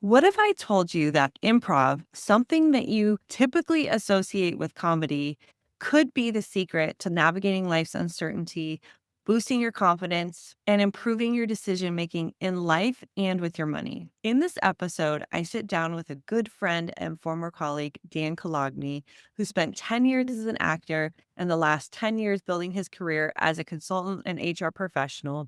What if I told you that improv, something that you typically associate with comedy, could be the secret to navigating life's uncertainty, boosting your confidence, and improving your decision making in life and with your money? In this episode, I sit down with a good friend and former colleague, Dan Kalogny, who spent 10 years as an actor and the last 10 years building his career as a consultant and HR professional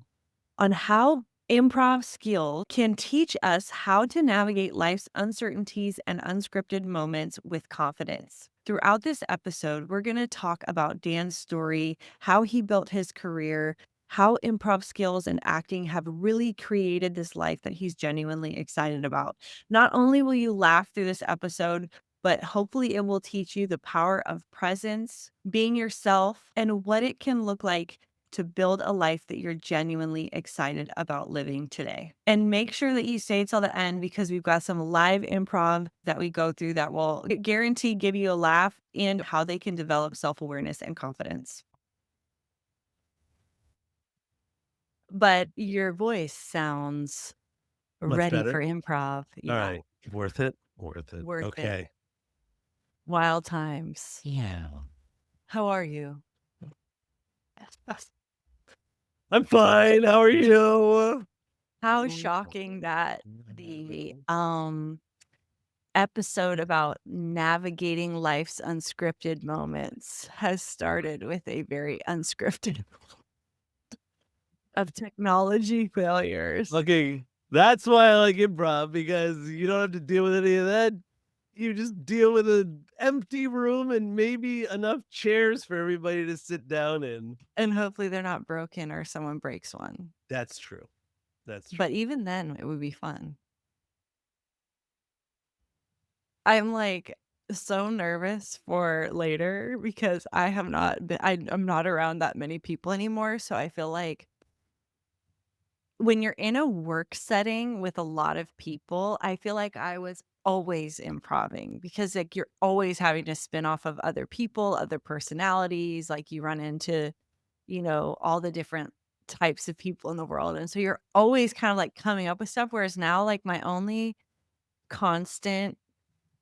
on how improv skill can teach us how to navigate life's uncertainties and unscripted moments with confidence. Throughout this episode, we're going to talk about Dan's story, how he built his career, how improv skills and acting have really created this life that he's genuinely excited about. Not only will you laugh through this episode, but hopefully it will teach you the power of presence, being yourself, and what it can look like to build a life that you're genuinely excited about living today. And make sure that you stay till the end because we've got some live improv that we go through that will guarantee give you a laugh and how they can develop self-awareness and confidence. But your voice sounds Much ready better? for improv. All Yeah, right. Worth it? Worth it. worth it. Okay. Wild times. Yeah. How are you? I'm fine. How are you? How shocking that the episode about navigating life's unscripted moments has started with a very unscripted of technology failures. Okay. That's why I like improv because you don't have to deal with any of that. You just deal with an empty room and maybe enough chairs for everybody to sit down in. And hopefully they're not broken or someone breaks one. That's true. That's But true. even then, it would be fun. I'm like so nervous for later because I have not been, I'm not around that many people anymore. So I feel like when you're in a work setting with a lot of people, I feel like I was always improving because like you're always having to spin off of other people, other personalities, like you run into, all the different types of people in the world. And so you're always kind of like coming up with stuff. Whereas now, like my only constant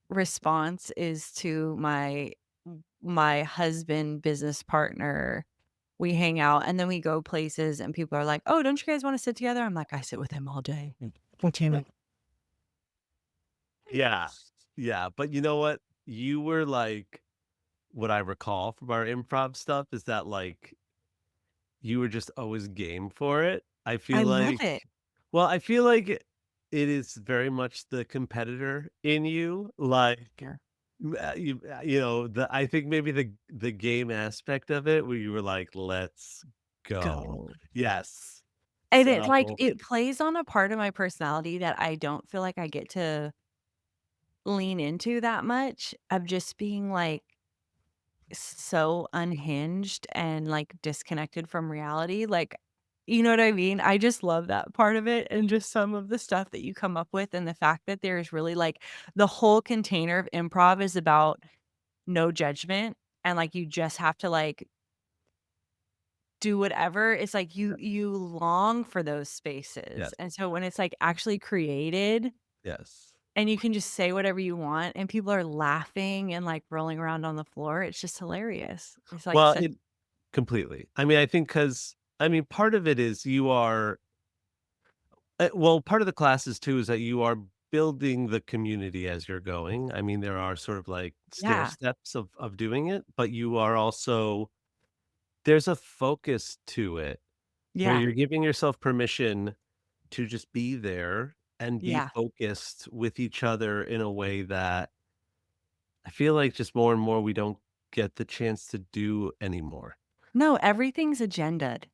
response is to my husband, business partner. We hang out and then we go places and people are like, "Oh, don't you guys wanna sit together?" I'm like, "I sit with him all day." Okay. Yeah. Yeah. But you know what? You were like, what I recall from our improv stuff is that like you were just always game for it. I I feel love like it. I feel like it is very much the competitor in you, like, Yeah. the I think maybe the game aspect of it where you were like, "Let's go." Go. Yes. And it's like So it plays on a part of my personality that I don't feel like I get to lean into that much of just being, like, so unhinged and, like, disconnected from reality, like, you know what I mean? I just love that part of it and just some of the stuff that you come up with and the fact that there's really, like the whole container of improv is about no judgment and, like, you just have to, like, do whatever. It's like you long for those spaces, yes, and so when it's, like, actually created yes. and you can just say whatever you want and people are laughing and, like, rolling around on the floor, it's just hilarious. It's, like, Well, such it completely. I mean, I think because part of it is you are part of the classes too is that you are building the community as you're going. I mean, there are sort of like stair yeah. steps of doing it, but you are also there's a focus to it where Yeah. you're giving yourself permission to just be there and be Yeah. focused with each other in a way that I feel like just more and more we don't get the chance to do anymore. No, everything's agenda'd.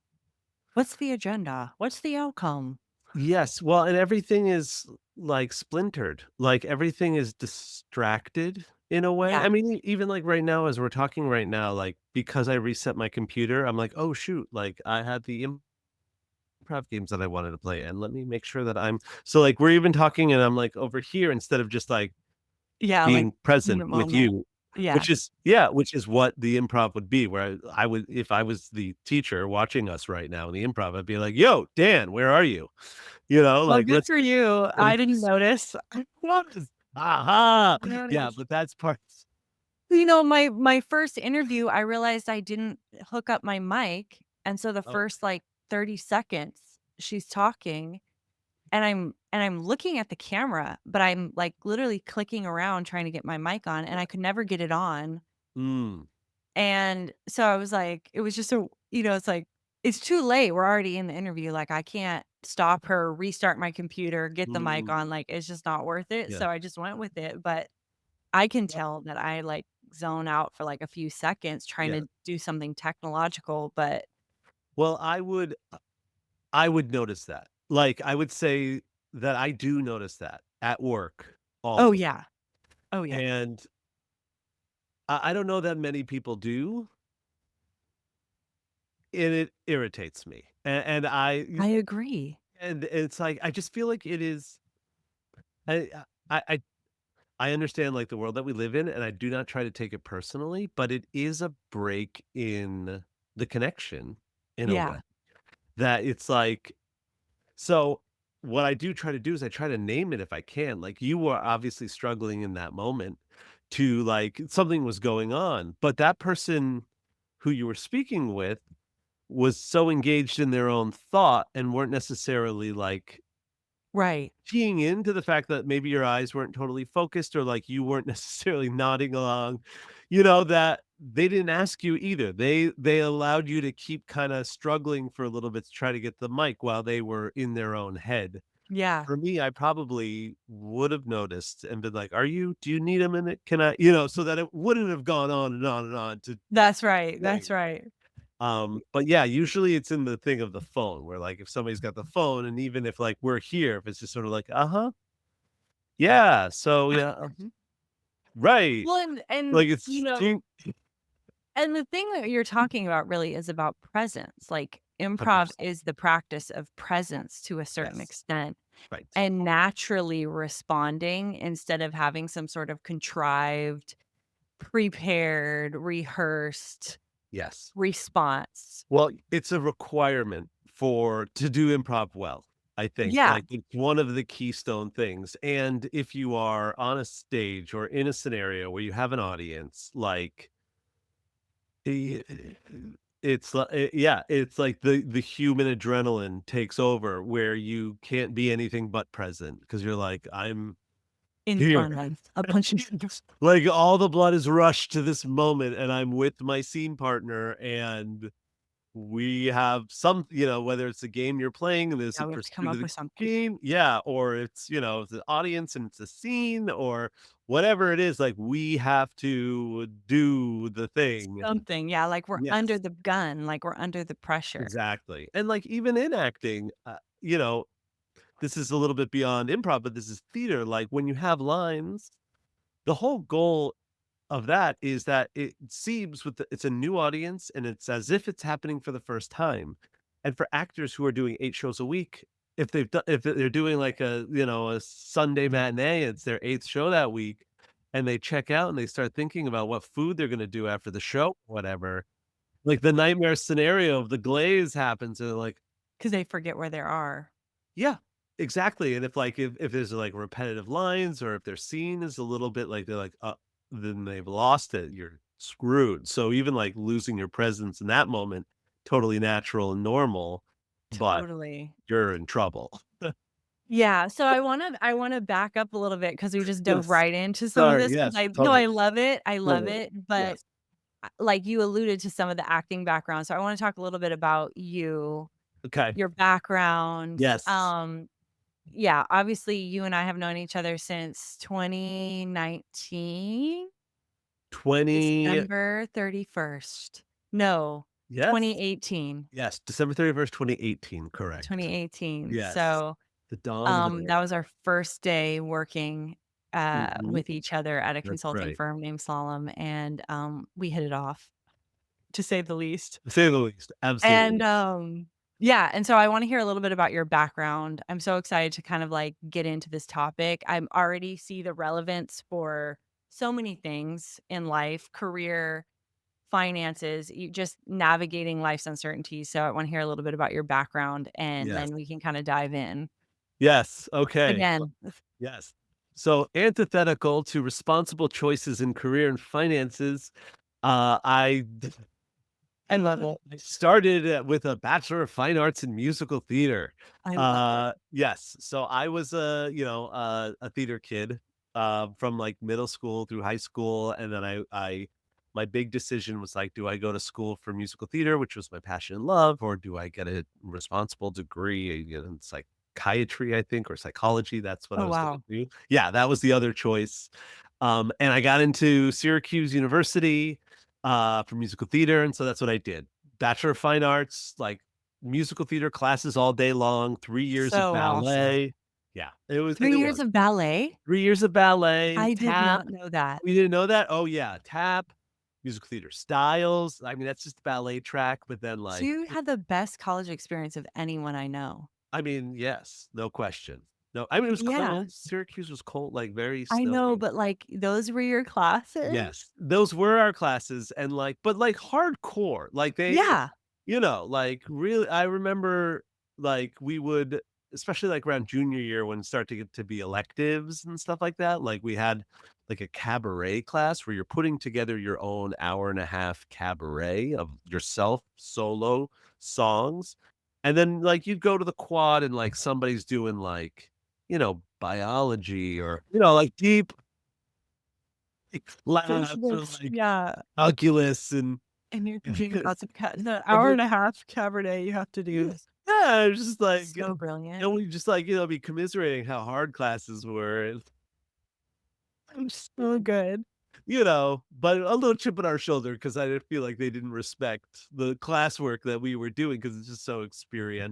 What's the agenda? What's the outcome? Yes, well, and everything is, like, splintered, like, everything is distracted in a way. Yeah. I mean, even, like, right now, as we're talking right now, like, because I reset my computer, I'm like, "Oh, shoot," like, I had the improv games that I wanted to play, and let me make sure that I'm so, like, we're even talking, and I'm, like, over here instead of just, like, Yeah, like, being in the present with moment. you. Yeah. Which is yeah, which is what the improv would be, where I would if I was the teacher watching us right now in the improv, I'd be like, "Yo, Dan, where are you?" You know, Well, like, good for you. I didn't notice. let's aha! Yeah, Nice. but that's part You know, my first interview, I realized I didn't hook up my mic, and so the oh, first, like, 30 seconds, she's talking, and I'm looking at the camera, but I'm, like, literally clicking around trying to get my mic on, and I could never get it on, mm, and so I was like it was just so it's like, it's too late, we're already in the interview, like, I can't stop her, restart my computer, get the mic mm, on, like, it's just not worth it, yeah. so I just went with it, but I can tell that I, like, zone out for, like, a few seconds trying Yeah. to do something technological, but Well, I would notice that. Like, I would say that I do notice that at work oh, also, yeah. Oh, yeah. and I don't know that many people do, and it irritates me, and I I agree. and it's like, I just feel like it is I I I I understand, like, the world that we live in, and I do not try to take it personally, but it is a break in the connection in a way Yeah. that it's like so what I do try to do is I try to name it if I can. Like, you were obviously struggling in that moment to, like something was going on, but that person who you were speaking with was so engaged in their own thought and weren't necessarily, like, Right. keying into the fact that maybe your eyes weren't totally focused or, like, you weren't necessarily nodding along, that they didn't ask you either. They allowed you to keep kinda struggling for a little bit to try to get the mic while they were in their own head. Yeah. For me, I probably would have noticed and been like, do you need a minute? Can I" so that it wouldn't have gone on and on and on to That's right, that's thing. right. But yeah, usually it's in the thing of the phone where, like, if somebody's got the phone and even if, like, we're here, if it's just sort of like, "Uh-huh, yeah, so yeah, right." Well, and, Like, it's and the thing that you're talking about really is about presence, like, improv 100%. is the practice of presence to a certain Yes, extent, right. and naturally responding instead of having some sort of contrived, prepared, rehearsed Yes. response. Well, it's a requirement for to do improv well, I think, Yeah, like, it's one of the keystone things, and if you are on a stage or in a scenario where you have an audience, like, I yeah, it's like the human adrenaline takes over where you can't be anything but present because 'cause you're like, "I'm in here." front of a bunch of Like, all the blood is rushed to this moment, and I'm with my scene partner, and we have whether it's a game you're playing and there's yeah, a we have to come pursuit of up the with something. game, yeah, or it's, the audience and it's a scene or whatever it is, like, we have to do the thing. Something, yeah, like we're under Yes, the gun, like we're under the pressure. exactly. And, like, even in acting, this is a little bit beyond improv, but this is theater, like, when you have lines, the whole goal of that is that it seems it's a new audience and it's as if it's happening for the first time. And for actors who are doing 8 shows a week, if they're doing like a Sunday matinee, it's their 8th show that week, and they check out and they start thinking about what food they're gonna do after the show, whatever. Like the nightmare scenario of the glaze happens and they're like, 'Cause they forget where they are. yeah, exactly, and if there's, like, repetitive lines or if their scene is a little bit like they're like, then they've lost it, you're screwed, so even, like, losing your presence in that moment, totally natural and normal, but Totally. you're in trouble. Yeah, so I wanna back up a little bit because we just dove Yes. right into some of Sorry, this because yes, I no, totally, I love totally. it, but, Yes. like, you alluded to some of the acting background, so I wanna talk a little bit about you, Okay. your background, Yes. yeah, obviously, you and I have known each other since 2019? 20 December 31st. No, yes, 2018, yes, December 31st, 2018, twenty correct. eighteen. Yes. So, The dawn of an that era. was our first day working, Mhm. with each other at a That's consulting right. firm named Slalom, and, we hit it off, to say the least. To say the least, And, absolutely. yeah, and so I wanna hear a little bit about your background. I'm so excited to kind of, like, get into this topic. I'm already see the relevance for so many things in life, career, finances, you just navigating life's uncertainties. So I want to hear a little bit about your background and Yes. then we can kind of dive in Yes, okay. again. Yes. So antithetical to responsible choices in career and finances, I I love it. I started, with a Bachelor of Fine Arts in Musical Theater. I love it. Yes, so I was a theater kid, from, like, middle school through high school, and then I my big decision was, like, do I go to school for musical theater, which was my passion and love, or do I get a responsible degree, in psychiatry, I think, or psychology? That's what I Oh, was gonna wow. do. Yeah, that was the other choice. And I got into Syracuse University, for musical theater, and so that's what I did. Bachelor of Fine Arts, like, musical theater classes all day long, 3 years of So awesome. ballet. Yeah, it was and 3 it years worked. of ballet? 3 years of ballet, I did tap. not know that. We didn't know that? Oh, yeah, tap, musical theater styles. I mean, that's just ballet track, but then, So like, you had the best college experience of anyone I know. I mean, yes, no question. No, I mean, it was Yeah, cold. Syracuse was cold, like, very I know, snowy. but, like, those were your classes? Yes, those were our classes and, like but, like, hardcore, like, Yeah. like, really I remember, like, we would especially, like, around junior year when it started to get to be electives and stuff like that, like, we had, like, a cabaret class where you're putting together your own hour and a half cabaret of yourself, solo songs, and then, like, you'd go to the quad and, like, somebody's doing, like, biology or, like, deep, like, labs or, Physics, like, yeah, calculus and and you're doing lots of the hour and a half Cabernet you have to do is yeah, it was just like so brilliant. and we just, like, be commiserating how hard classes were, and So good. but a little chip on our shoulder because I didn't feel like they didn't respect the classwork that we were doing because it's just so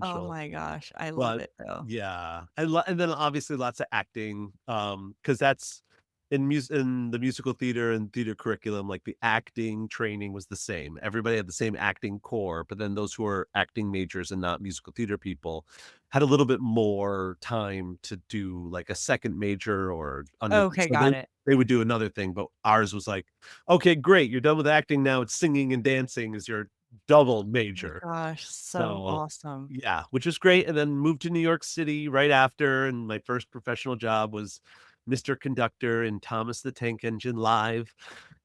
Oh experiential. my gosh, I love But it though. yeah, and then obviously lots of acting, because that's in the musical theater and theater curriculum, like, the acting training was the same. Everybody had the same acting core, but then those who were acting majors and not musical theater people had a little bit more time to do, like, a second major or under Okay, so got it. they would do another thing, but ours was like, "Okay, great, you're done with acting now, it's singing and dancing is your double Oh my major." gosh, so So, awesome. yeah, which was great, and then moved to New York City right after, and my first professional job was Mr. Conductor in Thomas the Tank Engine Live,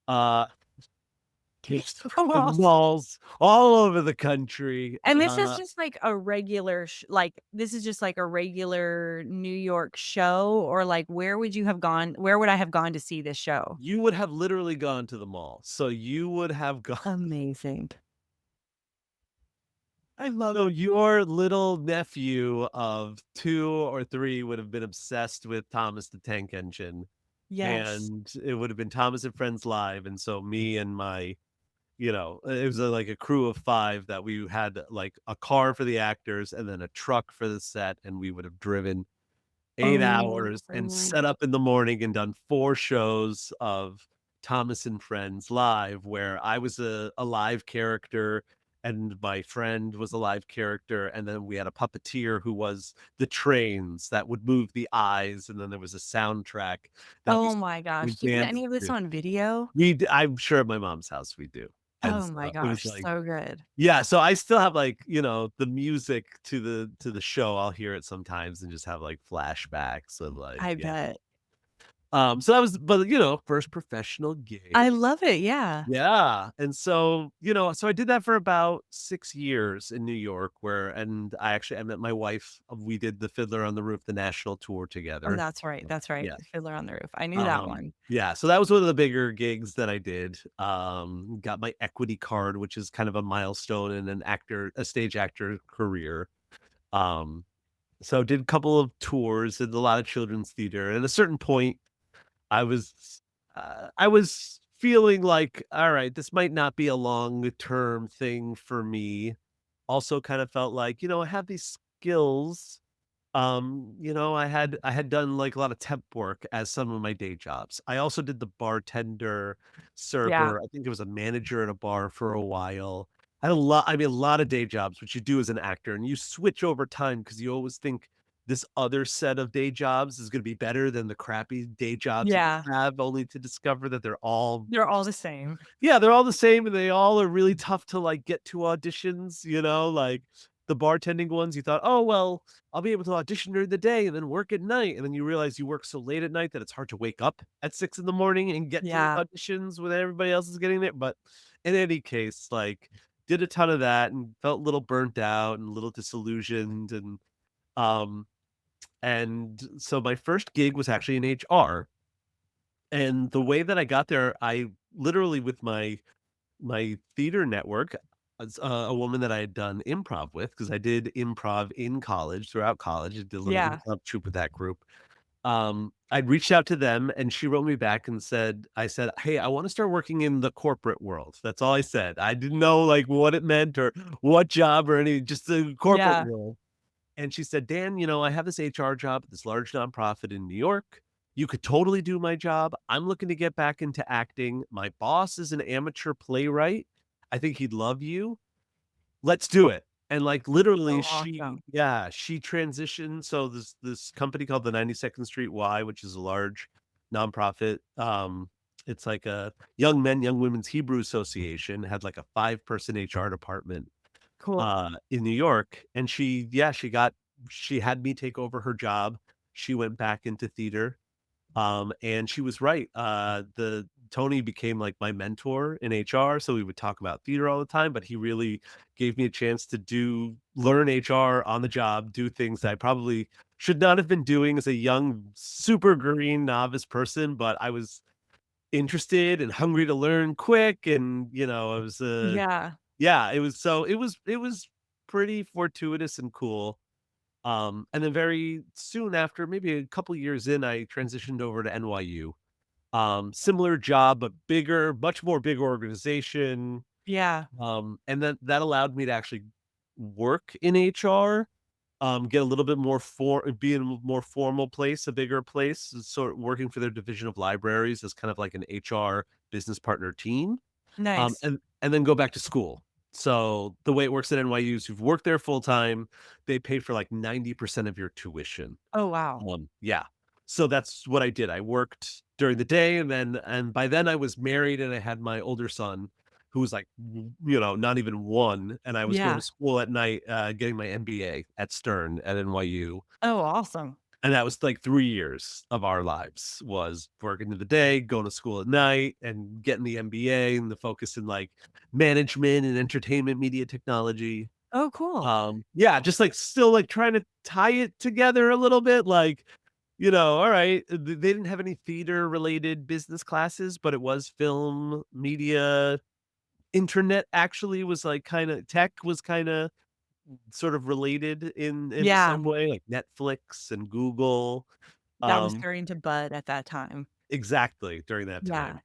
uh, So in awesome. malls all over the country, And this is just like a regular like, this is just like a regular New York show or, like, where would I have gone to see this show? you would have literally gone to the mall, so you would have gone Amazing. I love so it. your little nephew of 2 or 3 would have been obsessed with Thomas the Tank Engine, Yes. and it would have been Thomas and Friends Live, and so me and it was, like, a crew of 5 that we had, like, a car for the actors and then a truck for the set, and we would have driven 8 Oh hours and my set up in the morning and done 4 shows of Thomas and Friends Live, where I was a live character and my friend was a live character, and then we had a puppeteer who was the trains that would move the eyes, and then there was a soundtrack that oh my we gosh. Do you have danced any of this to. on video? I'm sure at my mom's house we do, and Oh my so it was gosh, like so good. yeah, so I still have, like, the music to the show, I'll hear it sometimes and just have, like, flashbacks of, like I yeah. bet. So that was but, first professional gig. I love it, yeah. Yeah, and so, so I did that for about 6 years in New York I met my wife, we did the Fiddler on the Roof, the national tour Oh, together. that's right, Yeah. Fiddler on the Roof. I knew that one. Yeah, so that was one of the bigger gigs that I did. Got my equity card, which is kind of a milestone in a stage actor career. Um, so did a couple of tours, did a lot of children's theater. And at a certain point, I was feeling like, all right, this might not be a long-term thing for me. Also kind of felt like, I have these skills I had done, like, a lot of temp work as some of my day jobs. I also did the bartender, Yeah. server, I think it was a manager at a bar for a while. I mean, a lot of day jobs, which you do as an actor, and you switch over time because you always think this other set of day jobs is gonna be better than the crappy day jobs that you Yeah. have, only to discover that they're all They're all the just same. yeah, they're all the same, and they all are really tough to, like, get to auditions, like, the bartending ones, you thought, "Oh, well, I'll be able to audition during the day and then work at night," and then you realize you work so late at night that it's hard to wake up at 6 in the morning and get to Yeah. auditions when everybody else is getting there, but in any case, like, did a ton of that and felt a little burnt out and a little disillusioned, um, and so my first gig was actually in HR, and the way that I got there, I literally with my theater network, it's a woman that I had done improv with because I did improv in college, throughout college. I did a little Yeah. improv troupe with that group. I'd reached out to them and she wrote me back and I said, "Hey, I want to start working in the corporate world." That's all I said. I didn't know like what it meant or what job or any, just the corporate Yeah. world. And she said, "Dan, I have this HR job at this large nonprofit in New York. You could totally do my job. I'm looking to get back into acting. My boss is an amateur playwright. I think he'd love you. Let's do it." And like literally Oh, awesome. she transitioned. So this company called the 92nd Street Y, which is a large nonprofit. It's like a young men, young women's Hebrew association, had like a 5-person HR department Cool. in New York, and she had me take over her job. She went back into theater, and she was right. The Tony became like my mentor in HR, so we would talk about theater all the time, but he really gave me a chance to learn HR on the job, do things that I probably should not have been doing as a young, super green novice person, but I was interested and hungry to learn quick, and I was Yeah. yeah, it was pretty fortuitous and cool. And then very soon after, maybe a couple years in, I transitioned over to NYU. Similar job, but bigger, much more big organization. Yeah. And then that allowed me to actually work in HR, get a little bit more be in a more formal place, a bigger place, sort of working for their division of libraries as kind of like an HR business partner team. Nice. And then go back to school. So, the way it works at NYU is you've worked there full time, they pay for, like, 90% of your tuition. Oh, wow. Yeah. So that's what I did. I worked during the day, and by then I was married and I had my older son who was, like, not even 1, and I was going to Yeah. school at night, getting my MBA at Stern at NYU. Oh, awesome. And that was like 3 years of our lives, was working in the day, going to school at night, and getting the MBA and the focus in, like, management and entertainment media technology. Oh, cool. Yeah, just, like, still, like, trying to tie it together a little bit, like, alright, they didn't have any theater-related business classes, but it was film, media, internet actually was, like, kinda tech was kinda sort of related in Yeah. some way, like Netflix and Google. That was Um, starting to bud at that time. exactly, during that Yeah. time.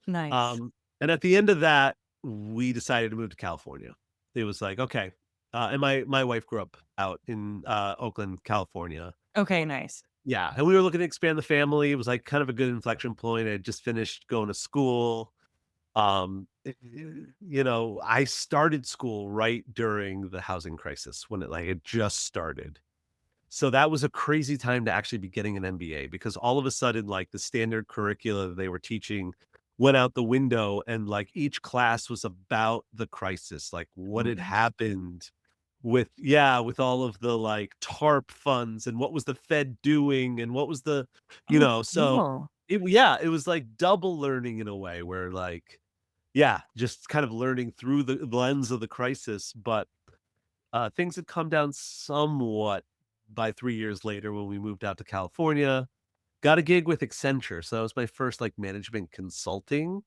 Nice. Um, and at the end of that, we decided to move to California. It was like, okay. And my wife grew up out in, Oakland, California. Okay, nice. Yeah, and we were looking to expand the family. It was, like, kind of a good inflection point. I had just finished going to school. I started school right during the housing crisis when it, like, had just started. So that was a crazy time to actually be getting an MBA because all of a sudden, like, the standard curricula that they were teaching went out the window, and, like, each class was about the crisis, like, what Oh, had that's happened with all of the, like, TARP funds and what was the Fed doing and what was oh, so cool. it was like double learning in a way where, like, yeah, just kind of learning through the lens of the crisis, but things had come down somewhat by 3 years later when we moved out to California. Got a gig with Accenture, so that was my first, like, management consulting,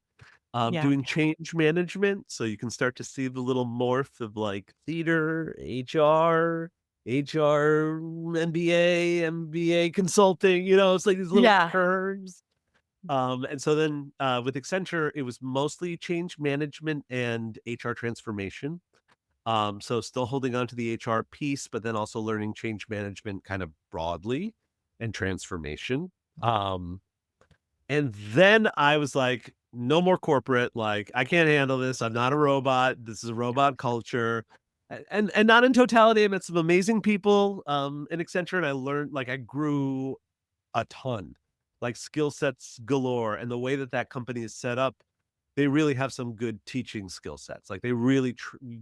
Yeah. doing change management, so you can start to see the little morph of, like, theater, HR, MBA consulting, it's like these little Yeah. curves. And so then, with Accenture, it was mostly change management and HR transformation. So still holding on to the HR piece, but then also learning change management kind of broadly and transformation. Um, and then I was like, no more corporate. Like, I can't handle this. I'm not a robot. This is a robot culture. And not in totality, I met some amazing people, in Accenture, and I learned like, I grew a ton, like, skill sets galore, and the way that that company is set up, they really have some good teaching skill sets, like, they really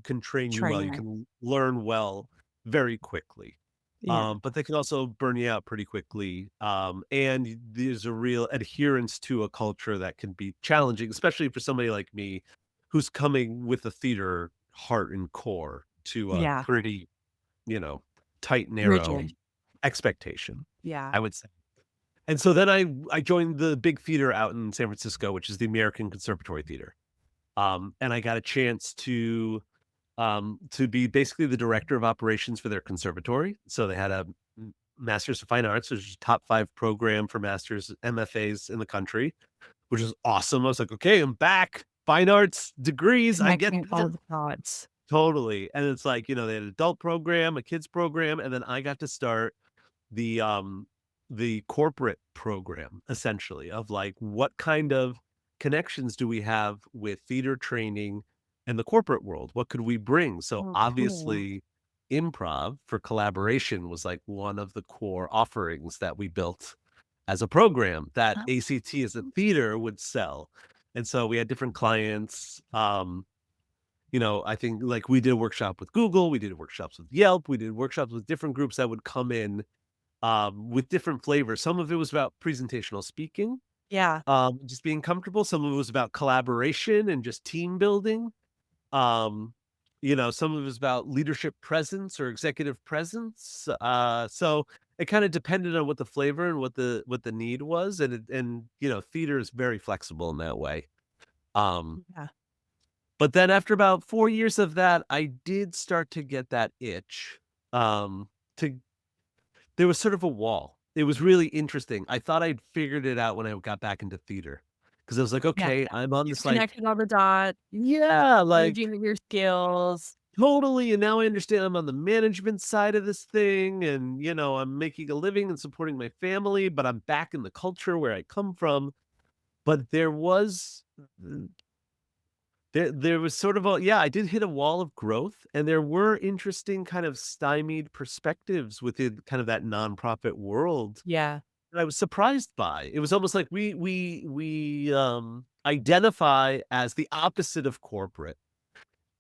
can train you well, you Trainer. can learn well very quickly, Yeah. but they can also burn you out pretty quickly, and there's a real adherence to a culture that can be challenging, especially for somebody like me, who's coming with a theater heart and core to a Yeah. pretty, you know, tight, narrow Rigid. expectation, Yeah. I would say. And so then I joined the big theater out in San Francisco, which is the American Conservatory Theater. And I got a chance to be basically the director of operations for their conservatory. So they had a Masters of Fine Arts, which is top 5 program for masters MFAs in the country, which is awesome. I was like, okay, I'm back. Fine arts degrees. I get Connecting all that. the dots. Totally. And it's like, they had an adult program, a kids program, and then I got to start the um the corporate program essentially of like what kind of connections do we have with theater training and the corporate world? What could we bring? So Oh, cool. obviously improv for collaboration was like one of the core offerings that we built as a program that Oh, ACT as a theater would sell. And so we had different clients. I think like we did a workshop with Google, we did workshops with Yelp, we did workshops with different groups that would come in with different flavors. Some of it was about presentational speaking, yeah. just being comfortable. Some of it was about collaboration and just team building. Um, some of it was about leadership presence or executive presence. So it kind of depended on what the flavor and what the need was, and theater is very flexible in that way. Um, Yeah. but then after about 4 years of that, I did start to get that itch. Um, to There was sort of a wall. It was really interesting. I thought I'd figured it out when I got back into theater, because I was like, Yeah. "Okay, I'm on You've this, like." connected all the dots, Yeah, honed like, your skills. totally, and now I understand I'm on the management side of this thing, and, I'm making a living and supporting my family, but I'm back in the culture where I come from. But there was sort of a, yeah, I did hit a wall of growth, and there were interesting kind of stymied perspectives within kind of that nonprofit world Yeah. that I was surprised by. It was almost like we identify as the opposite of corporate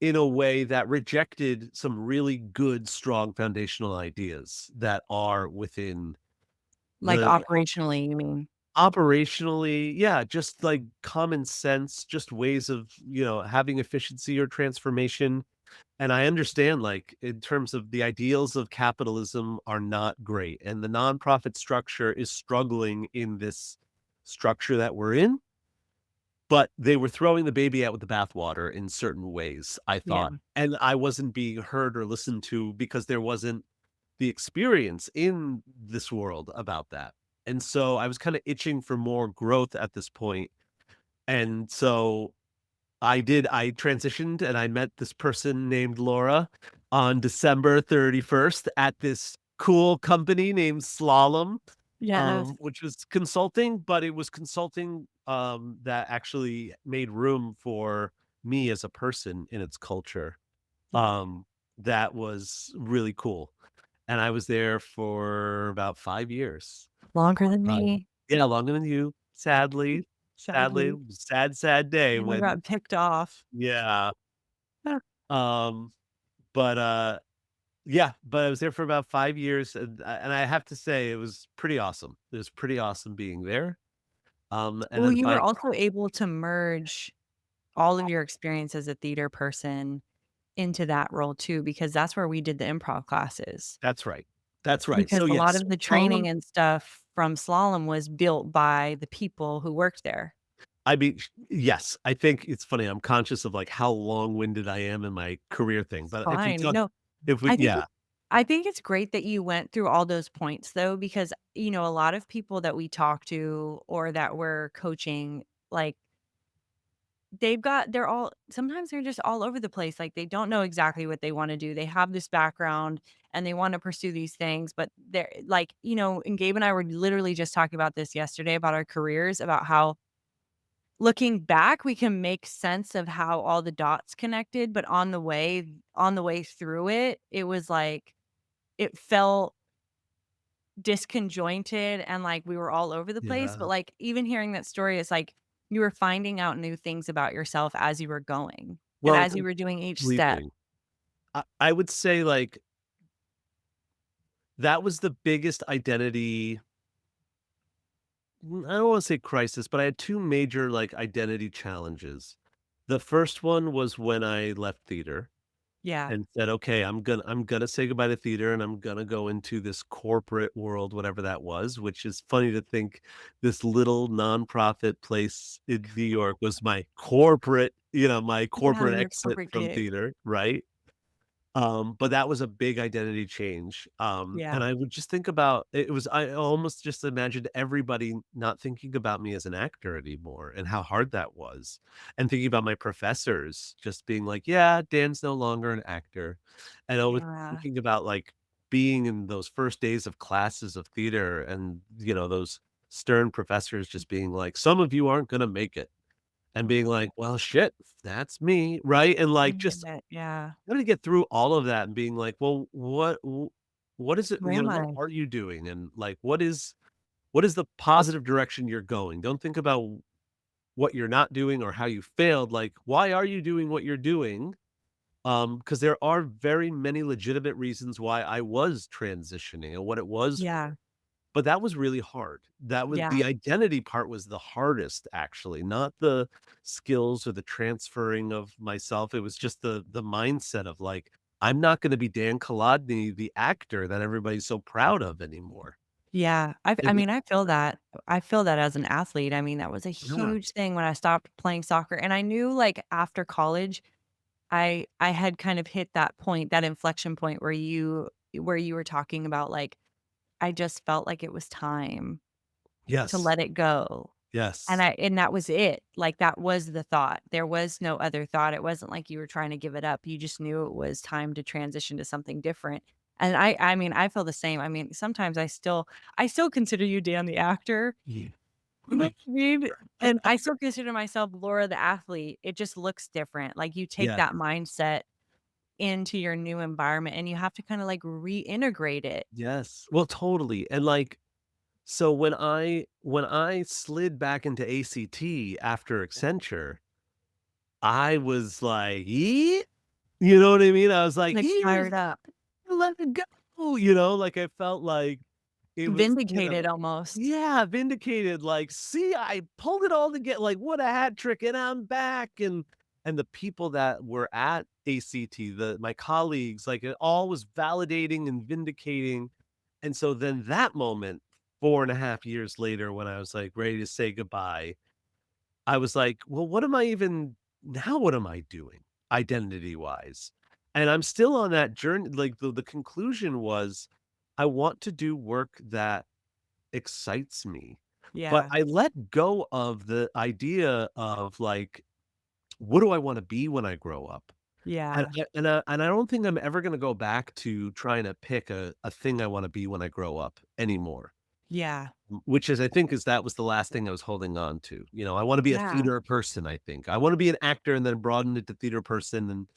in a way that rejected some really good, strong foundational ideas that are within Like the operationally, you mean? operationally, yeah, just like common sense, just ways of, having efficiency or transformation. And I understand, like, in terms of the ideals of capitalism are not great, and the nonprofit structure is struggling in this structure that we're in, but they were throwing the baby out with the bathwater in certain ways, I Yeah. thought, and I wasn't being heard or listened to because there wasn't the experience in this world about that. And so I was kinda itching for more growth at this point, and so I transitioned and I met this person named Laura on December 31st at this cool company named Slalom, Yes. which was consulting, but it was consulting, that actually made room for me as a person in its culture. Um, that was really cool, and I was there for about 5 years. Longer than Um, me, yeah, longer than you, sadly. Sadly, it sadly. was a sad, sad day And I when. got picked off. Yeah. Um, but, yeah, but I was there for about 5 years, and I have to say it was pretty awesome. It was pretty awesome being there. And Well, then you were finally. also able to merge all of your experience as a theater person into that role too, because that's where we did the improv classes. That's right. That's right. Because So, a lot yes, of the training Slalom. and stuff from slalom was built by the people who worked there. I mean, yes, I think it's funny, I'm conscious of, like, how long-winded I am in my career thing, It's but fine. No, if we I think yeah, I think it's great that you went through all those points though, because, a lot of people that we talk to or that we're coaching, like, they're all sometimes they're just all over the place, like, they don't know exactly what they wanna do. They have this background and they wanna pursue these things, but they're like, and Gabe and I were literally just talking about this yesterday about our careers, about how, looking back, we can make sense of how all the dots connected, but on the way through it, it was like it felt disconjointed and like we were all over the place, Yeah. but, like, even hearing that story, it's like you were finding out new things about yourself as you were going and Well, as you were doing each step. completely. I would say, like, that was the biggest identity I don't wanna say crisis, but I had 2 major, like, identity challenges. The first one was when I left theater Yeah. and said, "Okay, I'm gonna say goodbye to theater, and I'm gonna go into this corporate world," whatever that was, which is funny to think this little nonprofit place in New York was my corporate my corporate Yeah, your exit corporate from gig. theater, right? But that was a big identity change, Yeah. and I would just think about it was I almost just imagined everybody not thinking about me as an actor anymore and how hard that was, and thinking about my professors just being like, "Yeah, Dan's no longer an actor," and I was Yeah. thinking about, like, being in those first days of classes of theater and, those stern professors just being like, "Some of you aren't gonna make it," and being like, "Well, shit, that's me," right? And, I like, get just it, yeah. how to get through all of that and being like, "Well, what is it Who am what I? are you doing? And, like, what is the positive direction you're going? Don't think about what you're not doing or how you failed, like, why are you doing what you're doing?" Because there are very many legitimate reasons why I was transitioning and what it was Yeah. but that was really hard. That was Yeah. the identity part was the hardest, actually, not the skills or the transferring of myself. It was just the mindset of, like, I'm not gonna be Dan Kolodny, the actor that everybody's so proud of anymore. Yeah. I And mean, I feel that. I feel that as an athlete. I mean, that was a yeah. huge thing when I stopped playing soccer, and I knew, like, after college, I had kind of hit that point, that inflection point where you were talking about, like, I just felt like it was time to Yes. let it go. Yes. And that was it. Like, that was the thought. There was no other thought. It wasn't like you were trying to give it up. You just knew it was time to transition to something different. And I mean, I feel the same. I mean, sometimes I still consider you Dan the actor. Yeah. You know what I mean? And I still consider myself Laura the athlete. It just looks different. Like, you take Yes. that mindset into your new environment and you have to kinda, like, reintegrate it. Yes. Well, totally, and, like, so when I slid back into ACT after Accenture, I was like, "Yea" you know what I mean? I was like, Like, "Here's fired up. let it go," like, I felt like it was, Vindicated almost. yeah, vindicated, like, "See, I pulled it all together like, what a hat trick, and I'm back," and the people that were at ACT, my colleagues, like, it all was validating and vindicating, and so then that moment, 4.5 years later, when I was, like, ready to say goodbye, I was like, "Well, what am I doing identity-wise?" And I'm still on that journey, like, the conclusion was, I want to do work that excites me, but Yeah. I let go of the idea of, like, what do I wanna be when I grow up? And Yeah. I don't think I'm ever gonna go back to trying to pick a thing I wanna be when I grow up anymore. Yeah. Which is I think is that was the last thing I was holding on to. I wanna be a Yeah. theater person, I think. I wanna be an actor and then broaden it to theater person, and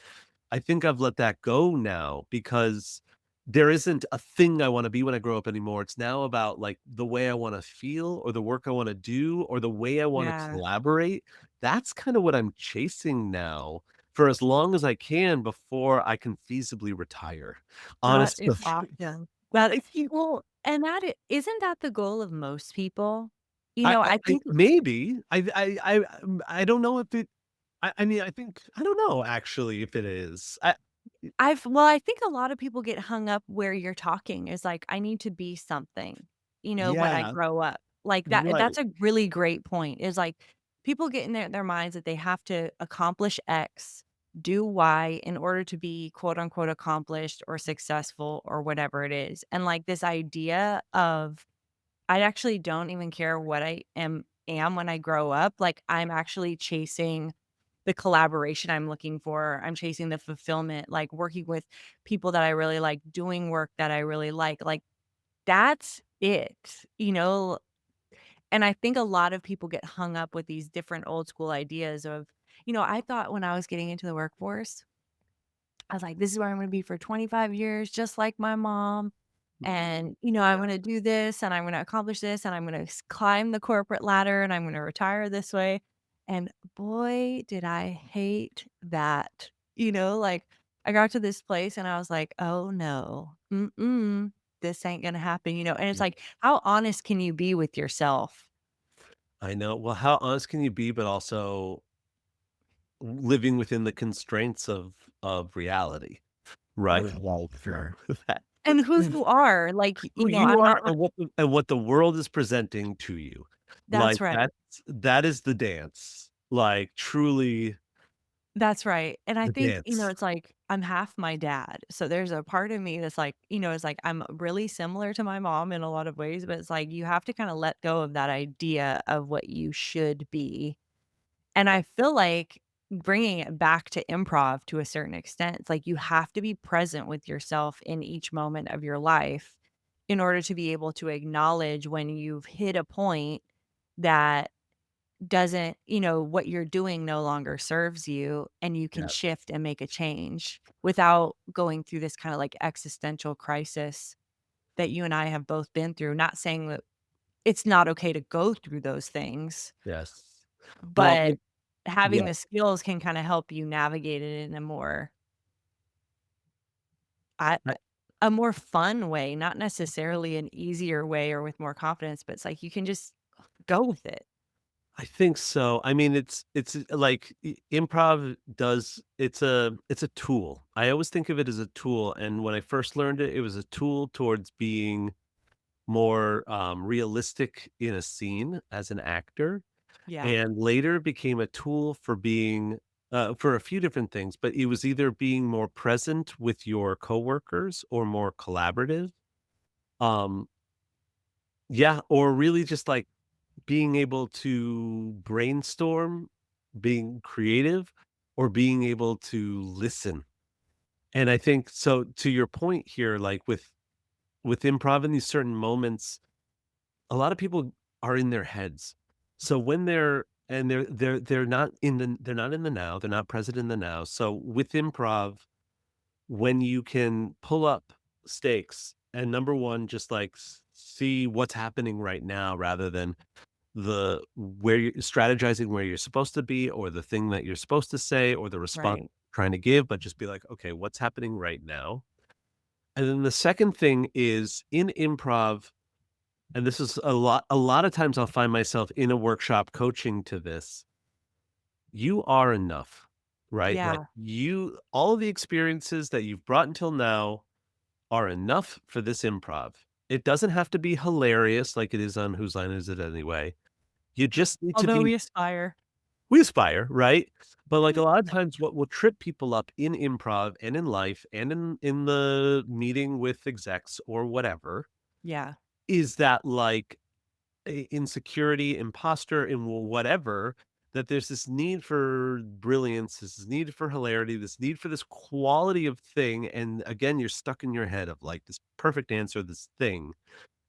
I think I've let that go now because there isn't a thing I wanna be when I grow up anymore. It's now about, like, the way I wanna feel or the work I wanna do or the way I wanna Yeah. collaborate. That's kinda what I'm chasing now for as long as I can before I can feasibly retire, That honestly. is awesome. That is well, and isn't that the goal of most people? You I know, I I I think maybe. I don't know if it I mean, I think I don't know actually if it is. I think a lot of people get hung up where you're talking is like, "I need to be something," when I Yeah, grow up. Like, right. that's a really great point, is like, people get in their minds that they have to accomplish X, do Y in order to be quote unquote "accomplished" or successful or whatever it is. And, like, this idea of, I actually don't even care what I am when I grow up, like, I'm actually chasing the collaboration I'm looking for, I'm chasing the fulfillment, like, working with people that I really like, doing work that I really like, that's it, And I think a lot of people get hung up with these different old school ideas of, I thought when I was getting into the workforce, I was like, "This is where I'm gonna be for 25 years, just like my mom, and, I'm gonna do this, and I'm gonna accomplish this, and I'm gonna climb the corporate ladder, and I'm gonna retire this way." And boy, did I hate that. Like, I got to this place and I was like, "Oh, no. Mm-mm. This ain't gonna happen," and it's like, how honest can you be with yourself? I know. Well, how honest can you be, but also living within the constraints of reality, right? Well, sure. That And who you are, like, who you I'm are not re and what the world is presenting to you. That's Like, right. that is the dance, like, truly That's right, and I the think, dance. it's like, I'm half my dad, so there's a part of me that's like, it's like, I'm really similar to my mom in a lot of ways, but it's like, you have to kinda let go of that idea of what you should be, and I feel like bringing it back to improv to a certain extent, it's like, you have to be present with yourself in each moment of your life in order to be able to acknowledge when you've hit a point that doesn't what you're doing no longer serves you, and you can Yeah. shift and make a change without going through this kinda, like, existential crisis that you and I have both been through. Not saying that it's not okay to go through those things, Yes. Well, but yeah. having the skills can kinda help you navigate it in a more I I a more fun way, not necessarily an easier way or with more confidence, but it's like you can just go with it. I think so. I mean, it's like improv does it's a tool. I always think of it as a tool, and when I first learned it, it was a tool towards being more realistic in a scene as an actor, Yeah, and later became a tool for being for a few different things. But it was either being more present with your coworkers or more collaborative. Um, yeah, or really just like being able to brainstorm, being creative, or being able to listen. And I think so to your point here, like with improv in these certain moments, a lot of people are in their heads. So when they're not in the now, they're not present in the now. So with improv, when you can pull up stakes and number one, just like see what's happening right now rather than the where you're strategizing where you're supposed to be or the thing that you're supposed to say or the response right. trying to give, but just be like, okay, what's happening right now? And then the second thing is in improv, and this is a lot of times I'll find myself in a workshop coaching to this. You are enough, right? Like Yeah, you all the experiences that you've brought until now are enough for this improv. It doesn't have to be hilarious like it is on Whose Line Is It Anyway? You just need to although be we aspire. we aspire, right? But, like, a lot of times what will trip people up in improv and in life and in the meeting with execs or whatever Yeah. is that, like, insecurity, imposter, and whatever, that there's this need for brilliance, this need for hilarity, this need for this quality of thing, and again, you're stuck in your head of, like, this perfect answer, this thing.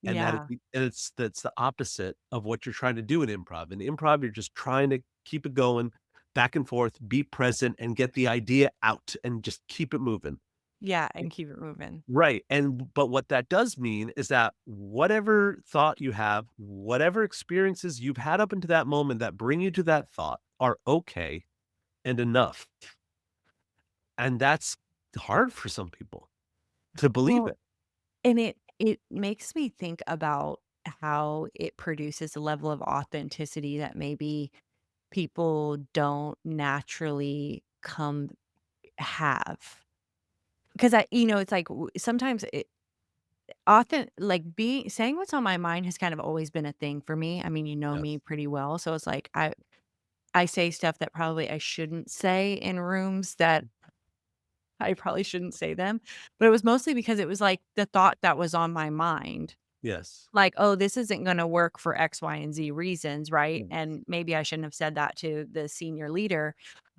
And that Yeah. that's the opposite of what you're trying to do in improv. In improv, you're just trying to keep it going, back and forth, be present, and get the idea out and just keep it moving. Yeah, and keep it moving. Right, and but what that does mean is that whatever thought you have, whatever experiences you've had up until that moment that bring you to that thought are okay and enough, and that's hard for some people to believe Well, it. and it makes me think about how it produces a level of authenticity that maybe people don't naturally come have. Because it's like sometimes like being saying what's on my mind has kind of always been a thing for me. I mean, you know me Yes, pretty well, so it's like I say stuff that probably I shouldn't say in rooms that I probably shouldn't say them, but it was mostly because it was, like, the thought that was on my mind. yes, Like, "Oh, this isn't gonna work for X, Y, and Z reasons," right? yes, And maybe I shouldn't have said that to the senior leader,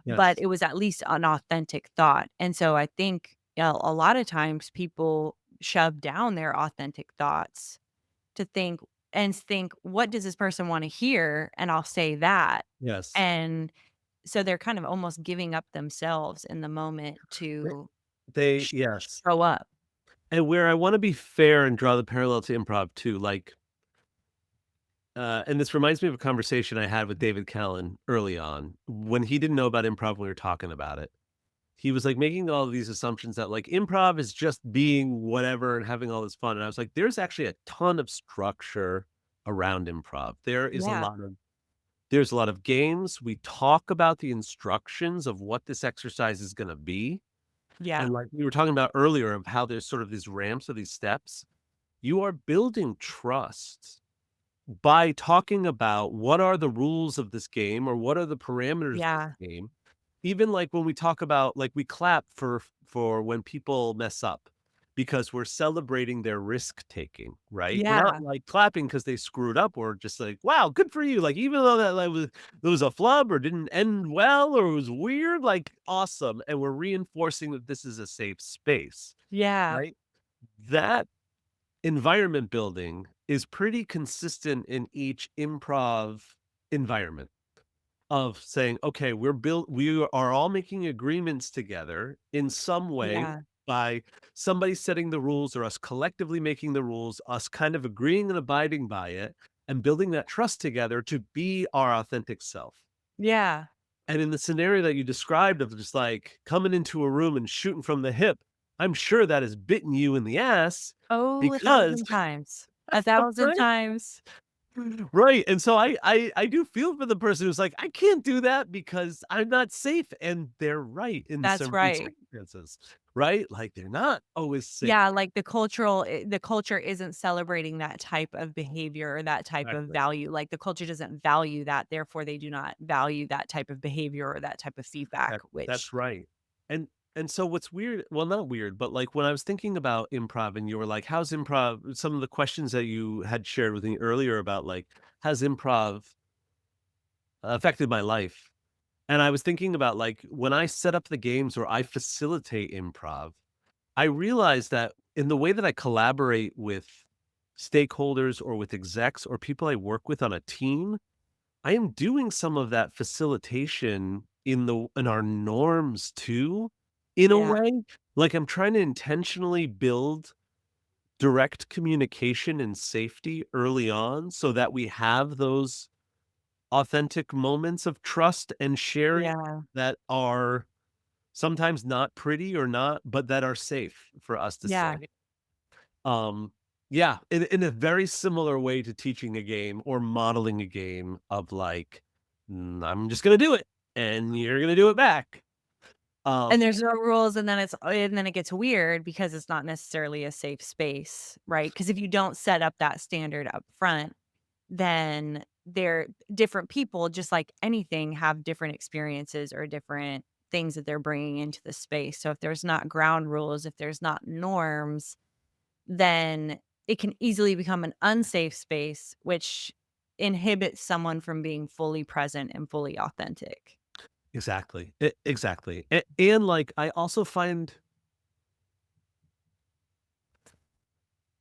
but yes. it was at least an authentic thought, and so I think, a lot of times people shove down their authentic thoughts to think and think, "What does this person wanna hear?" And I'll say that. Yes. And so they're kind of almost giving up themselves in the moment They to they yes. show up. And where I wanna be fair and draw the parallel to improv too, like, and this reminds me of a conversation I had with David Callen early on when he didn't know about improv when we were talking about it. He was, like, making all of these assumptions that, like, improv is just being whatever and having all this fun, and I was like, "There's actually a ton of structure around improv." Yeah, There's a lot of games, we talk about the instructions of what this exercise is gonna be, yeah, and, like, we were talking about earlier of how there's sort of these ramps or these steps. You are building trust by talking about what are the rules of this game or what are the parameters of this yeah, game. Even, like, when we talk about like, we clap for when people mess up because we're celebrating their risk taking, right? We're not, yeah, like, clapping because they screwed up or just like, "Wow, good for you." Like, even though that, like, was it was a flub or didn't end well or it was weird, like, awesome, and we're reinforcing that this is a safe space, yeah, right? That environment building is pretty consistent in each improv environment of saying, "Okay, we are all making agreements together in some way yeah, by somebody setting the rules or us collectively making the rules, us kind of agreeing and abiding by it, and building that trust together to be our authentic self." yeah. And in the scenario that you described of just, like, coming into a room and shooting from the hip, I'm sure that has bitten you in the ass Oh, because 1,000 times. 1,000 right? times. Right, and so I do feel for the person who's like, "I can't do that because I'm not safe," and they're right in That's so many right. circumstances, right? Like, they're not always safe. Yeah, like, the culture isn't celebrating that type of behavior or that type of Exactly. value, like, the culture doesn't value that, therefore, they do not value that type of behavior or that type of feedback, That's which right. And so what's weird well, not weird, but, like, when I was thinking about improv and you were like, "How's improv" some of the questions that you had shared with me earlier about, like, "Has improv affected my life?" And I was thinking about, like, when I set up the games or I facilitate improv, I realized that in the way that I collaborate with stakeholders or with execs or people I work with on a team, I am doing some of that facilitation in our norms too, in a yeah, way. Like, I'm trying to intentionally build direct communication and safety early on so that we have those authentic moments of trust and sharing yeah, that are sometimes not pretty or not but that are safe for us to yeah, say. Um, yeah, in a very similar way to teaching a game or modeling a game of like, I'm just gonna do it, and you're gonna do it back." Um, and there's no rules, and then it gets weird because it's not necessarily a safe space, right? Because if you don't set up that standard up front, then they're different people, just like anything, have different experiences or different things that they're bringing into the space. So if there's not ground rules, if there's not norms, then it can easily become an unsafe space, which inhibits someone from being fully present and fully authentic. exactly, exactly, and, like, I also find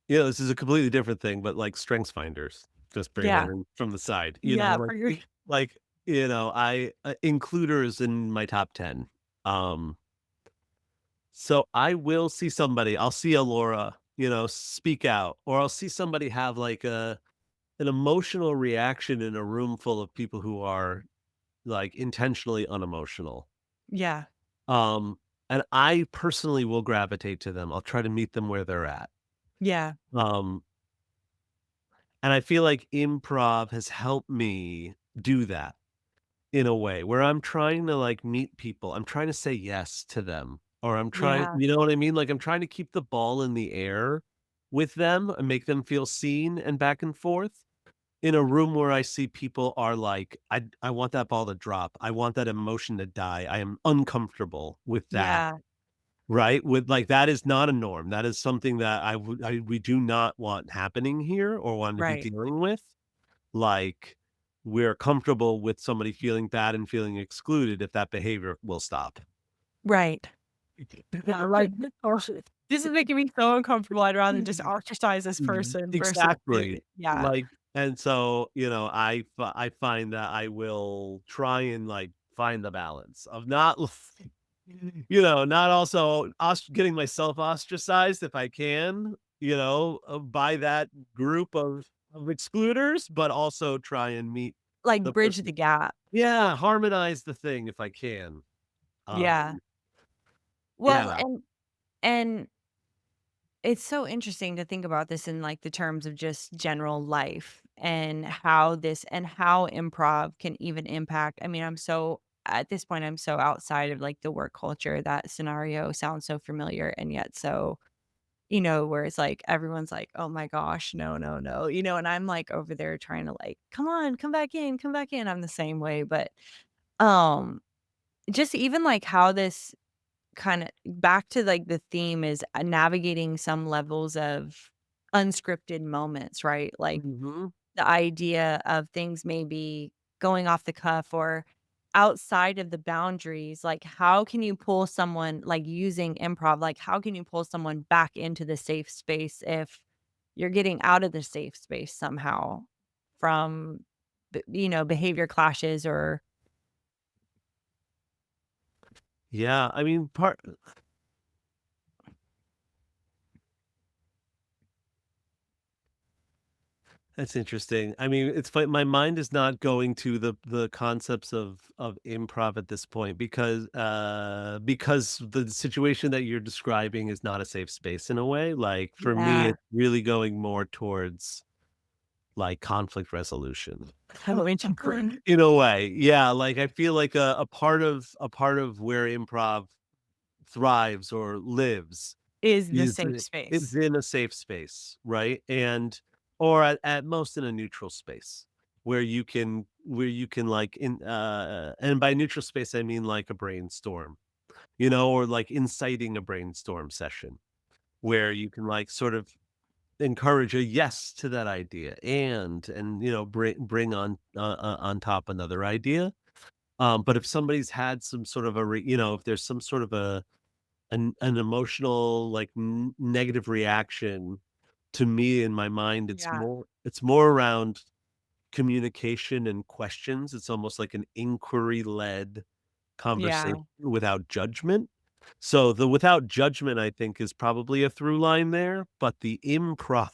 this is a completely different thing, but, like, strengths finders, just bring that Yeah. in from the side, Yeah, like for your like, I includers in my top 10, um so I will see somebody, I'll see a Laura, speak out, or I'll see somebody have like an emotional reaction in a room full of people who are like intentionally unemotional. Yeah, Um, and I personally will gravitate to them. I'll try to meet them where they're at. yeah, Um, and I feel like improv has helped me do that in a way where I'm trying to, like, meet people, I'm trying to say yes to them, or I'm trying yeah, you know what I mean? Like, I'm trying to keep the ball in the air with them and make them feel seen and back and forth in a room where I see people are like, I want that ball to drop, I want that emotion to die, I am uncomfortable with that, yeah, right? With like, that is not a norm, that is something that we do not want happening here or want to be right, dealing with. Like, we're comfortable with somebody feeling bad and feeling excluded if that behavior will stop. right. Yeah, right. This is making me so uncomfortable. I'd rather just ostracize this person versus do Exactly. it. Yeah. Like, and so, I find that I will try and, like, find the balance of not not also getting myself ostracized if I can, by that group of excluders, but also try and meet Like the bridge person. the gap. Yeah, harmonize the thing if I can. Yeah. Um, Well, yeah. and it's so interesting to think about this in like the terms of just general life and how improv can even impact. I mean, I'm so at this point I'm so outside of like the work culture. That scenario sounds so familiar and yet so, where it's like everyone's like, "Oh my gosh, no, no, no." And I'm like over there trying to like, "Come on, come back in, come back in." I'm the same way, but um just even like how this kinda back to, like, the theme is, navigating some levels of unscripted moments, right? Like, Mhm. the idea of things maybe going off the cuff or outside of the boundaries, like, how can you pull someone like, using improv, like, how can you pull someone back into the safe space if you're getting out of the safe space somehow from, behavior clashes or Yeah, I mean, part That's interesting. I mean, it's funny, my mind is not going to the concepts of improv at this point because the situation that you're describing is not a safe space in a way. Like for me, Yeah. it's really going more towards like conflict resolution. Which In a way. Yeah, like I feel like a part of where improv thrives or lives is the is safe it's space. in a safe space, right? And or at most in a neutral space where you can like and by neutral space I mean like a brainstorm, or like inciting a brainstorm session where you can like sort of encourage a yes to that idea and bring on top another idea. But if somebody's had some sort of if there's some sort of an emotional, like, negative reaction, to me, in my mind, Yeah. it's more around communication and questions. It's almost like an inquiry-led Yeah. conversation without judgment. So, the without judgment, I think, is probably a through line there, but the improv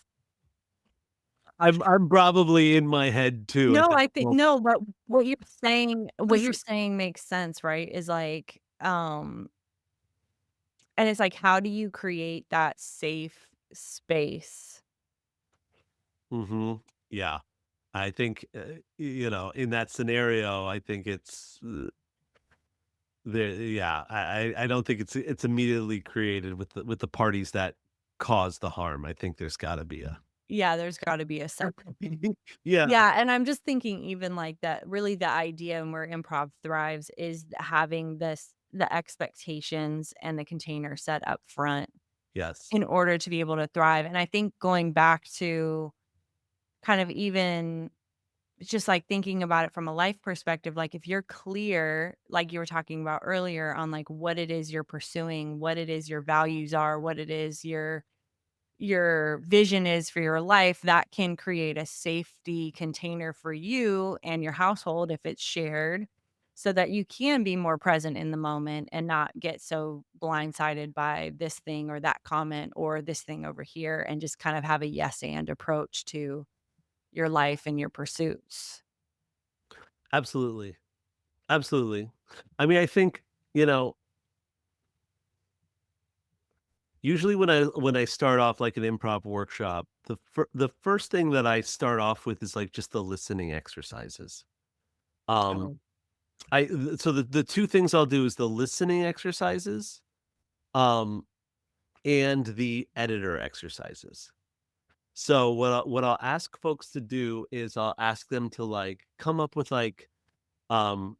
I'm probably in my head too at No, that I think moment. no, but what you're saying makes sense, right? Is like, and it's like, how do you create that safe space? Mhm. Yeah. I think, in that scenario, I think it's, there yeah, I don't think it's immediately created with the parties that cause the harm. I think there's gotta be a Yeah, there's gotta be a Yeah, yeah, and I'm just thinking even like that really the idea and where improv thrives is having the expectations and the container set up front yes, in order to be able to thrive, and I think going back to kind of even just, like, thinking about it from a life perspective, like, if you're clear, like you were talking about earlier on, like, what it is you're pursuing, what it is your values are, what it is your vision is for your life, that can create a safety container for you and your household if it's shared, so that you can be more present in the moment and not get so blindsided by this thing or that comment or this thing over here, and just kind of have a yes and approach to your life and your pursuits. absolutely, absolutely. I mean, I think, you know, usually when I start off like an improv workshop, the first thing that I start off with is like just the listening exercises. Um, Oh, so the 2 things I'll do is the listening exercises, um, and the editor exercises. So what I'll ask folks to do is I'll ask them to, like, come up with, like, um,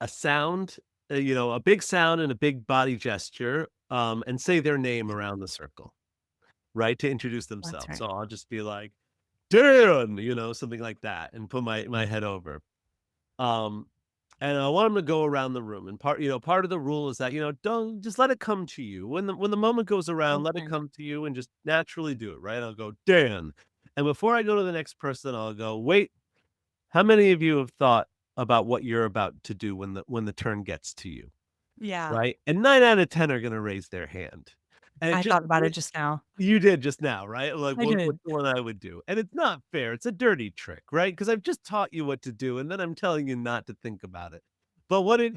a sound, a big sound and a big body gesture, and say their name around the circle, right, to introduce that's themselves. right. So I'll just be like, "Dan," something like that, and put my head over. Um and I want them to go around the room. And part of the rule is that, don't just let it come to you. When the moment goes around, let it Okay. come to you and just naturally do it, right? I'll go, Dan. And before I go to the next person, I'll go, wait, how many of you have thought about what you're about to do when the turn gets to you? Yeah. Right? And 9 out of 10 are gonna raise their hand. And it I just thought about it just now. you did just now, right? Like, I what's did. the one I would do? And it's not fair, it's a dirty trick, right? Because 'Cause I've just taught you what to do, and then I'm telling you not to think about it. But what it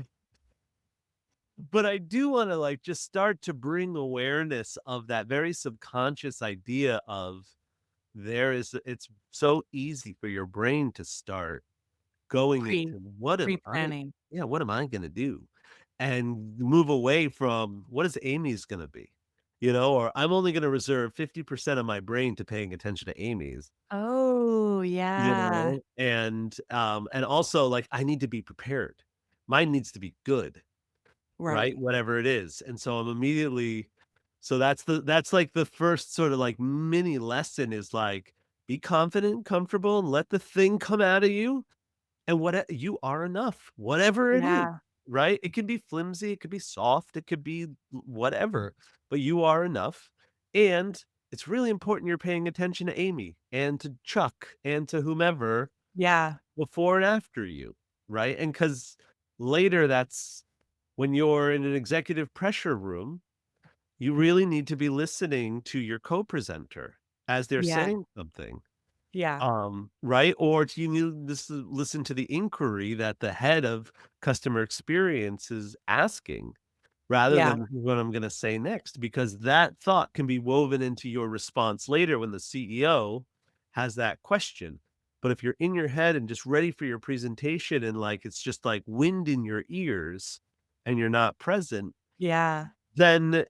but I do wanna, like, just start to bring awareness of that very subconscious idea of it's so easy for your brain to start going Pre into Pre-planning. what am I gonna do? And move away from what is Amy's gonna be? Or I'm only gonna reserve 50% of my brain to paying attention to Amy's, Oh, yeah. and also, like, I need to be prepared. Mine needs to be good, right? Right. Whatever it is. And so I'm immediately so that's like the first sort of like mini lesson is like, be confident, comfortable, and let the thing come out of you. And you are enough, whatever it is, Yeah. right? It could be flimsy, it could be soft, it could be whatever, but you are enough. And it's really important you're paying attention to Amy and to Chuck and to whomever Yeah. before and after you, right? And because later that's when you're in an executive pressure room, you really need to be listening to your co-presenter as they're Yeah. saying something. Yeah. Right? Or do you need this to listen to the inquiry that the head of customer experience is asking rather Yeah. than what I'm gonna say next? Because that thought can be woven into your response later when the CEO has that question. But if you're in your head and just ready for your presentation and like it's just like wind in your ears and you're not present, Yeah. then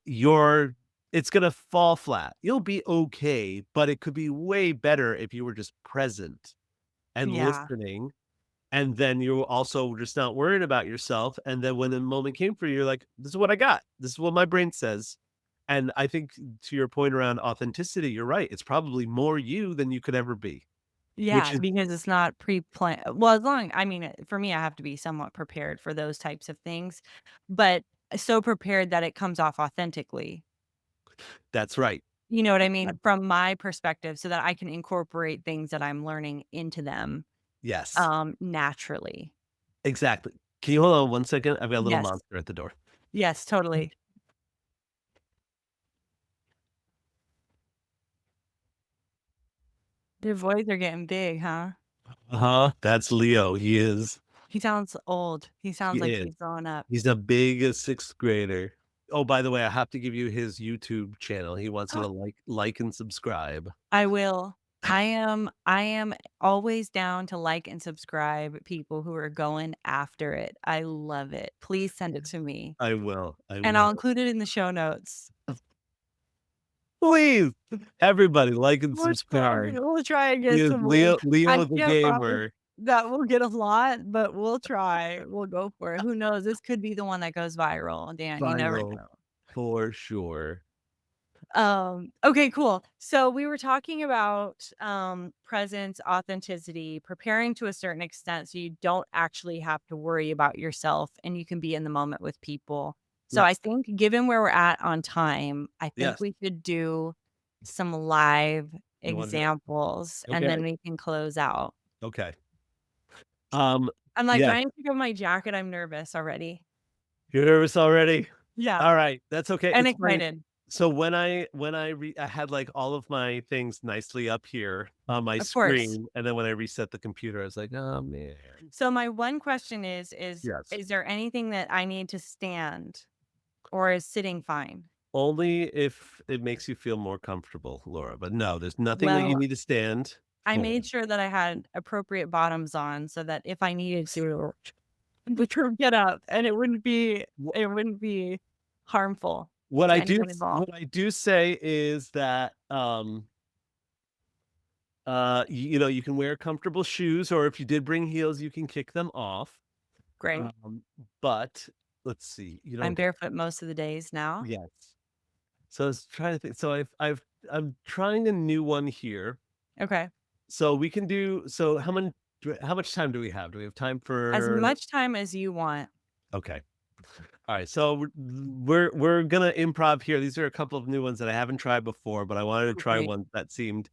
it's gonna fall flat. You'll be okay, but it could be way better if you were just present and Yeah. listening, and then you're also just not worrying about yourself, and then when the moment came for you, you're like, "This is what I got. This is what my brain says." And I think to your point around authenticity, you're right. It's probably more you than you could ever be, which Yeah, is because it's not pre-planned. Well, as long I mean, for me, I have to be somewhat prepared for those types of things, but so prepared that it comes off authentically. that's right. You know what I That mean? From my perspective, so that I can incorporate things that I'm learning into them, yes, naturally. exactly. Can you hold on 1 second? I've got a little Yes. monster at the door. Yes, totally. Their voices are getting big, huh? Uh-huh, that's Leo. He sounds old. He He sounds like is. he's growing up. He's a big 6th grader. Oh, by the way, I have to give you his YouTube channel. He wants you to like and subscribe. I will. I am always down to like and subscribe people who are going after it. I love it. Please send it to me, I will, I and I'll will. include it in the show notes. Please, everybody like and We'll try subscribe. we'll try and He get is some more. Leo I the can't promise gamer. that we'll get a lot, but we'll try. We'll go for it. Who knows? This could be the one that goes viral, Dan, you never Viral know. for sure. Okay, cool. So we were talking about presence, authenticity, preparing to a certain extent so you don't actually have to worry about yourself and you can be in the moment with people. So I Yes, think given where we're at on time, I think yes. we should do some live You wanna do examples it? and Okay, then we can close out. okay. Um, I'm like yes. trying to pick up my jacket. I'm nervous already. You're nervous already? Yeah. Alright, that's okay, And it's fine. excited. So I had, like, all of my things nicely up here on my Of course. screen, and then when I reset the computer, I was like, "Oh, man." So my one question is Yes. is there anything that I need to stand or is sitting fine? Only if it makes you feel more comfortable, Laura, but no, there's nothing that you Well, need to stand I for. made sure that I had appropriate bottoms on so that if I needed to, we could get up and Wh it wouldn't be harmful what to I do anyone involved. what I do say is that, you can wear comfortable shoes, or if you did bring heels, you can kick them off. Great. Um, but let's see, I'm barefoot most of the days now. yes. So I was trying to think. So I'm trying a new one here. Okay. So we can do. So how many? How much time do we have? Do we have time As for much time as you want. okay. All right, so we're gonna improv here. These are a couple of new ones that I haven't tried before, but I wanted to Oh, try great. one that seemed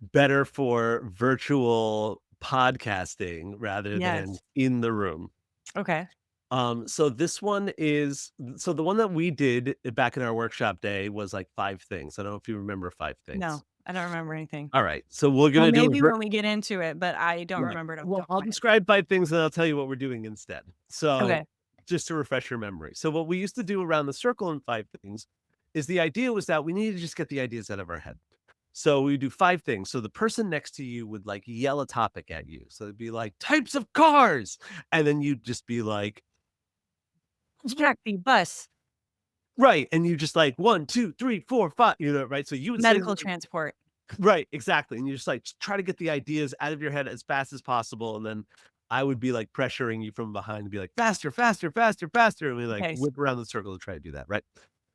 better for virtual podcasting rather than Yes. in the room. Okay. So this one is so the one that we did back in our workshop day was like 5 things. I don't know if you remember 5 things. No, I don't remember anything. All right, so we're Well, gonna do a maybe when we get into it, but I don't right. remember it off the Well, top of I'll my head. describe 5 things and I'll tell you what we're doing instead. So, Okay. just to refresh your memory. So what we used to do around the circle in 5 things is the idea was that we needed to just get the ideas out of our head. So we do 5 things. So the person next to you would like yell a topic at you. So it'd be like types of cars. And then you'd just be like, Taxi, bus, right. And you just like 1, 2, 3, 4, 5, right? So you would say medical transport. right, exactly, and you just, like, try to get the ideas out of your head as fast as possible, and then I would be, like, pressuring you from behind to be like, "Faster, faster, faster, faster," and we, like, Okay. whip around the circle to try to do that, right?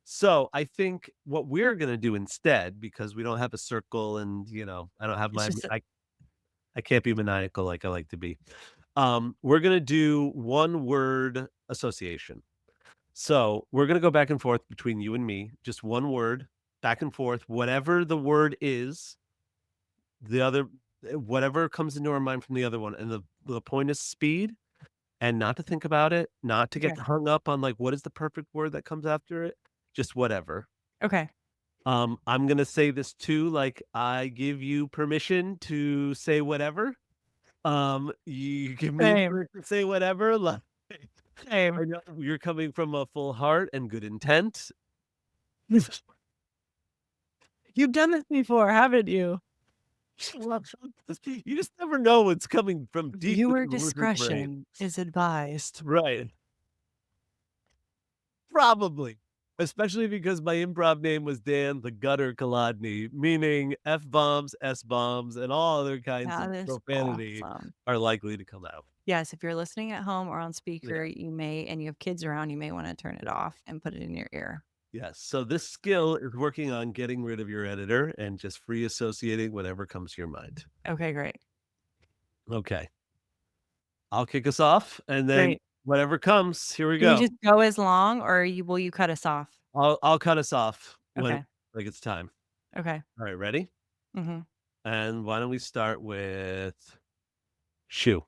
So, I think what we're gonna do instead, because we don't have a circle and, I don't have It's my just I can't be maniacal like I like to be, we're gonna do one-word association. So, we're gonna go back and forth between you and me, just one word, back and forth, whatever the word is, the other whatever comes into our mind from the other one, and the point is speed and not to think about it, not to okay. get hung up on, like, what is the perfect word that comes after it, just whatever. Okay. I'm gonna say this too, like, I give you permission to say whatever. You give me Same. permission to say whatever, like, Same. I know you're coming from a full heart and good intent. You've done this before, haven't you? You just never know what's coming from deep Viewer within the person's brain. discretion is advised. Right. Probably. Especially because my improv name was Dan the Gutter Kolodny, meaning F-bombs, S-bombs, and all other kinds of That is profanity awesome. are likely to come out. Yes, if you're listening at home or on Yeah. speaker, you may and you have kids around, you may wanna turn it off and put it in your ear. Yes. So this skill is working on getting rid of your editor and just free associating whatever comes to your mind. Okay, great. Okay. I'll kick us off and then Great. whatever comes, here we Can you go. just go as long or will you cut us off? I'll cut us off when Okay. like it's time. Okay. All right, ready? Mhm. And why don't we start with shoe?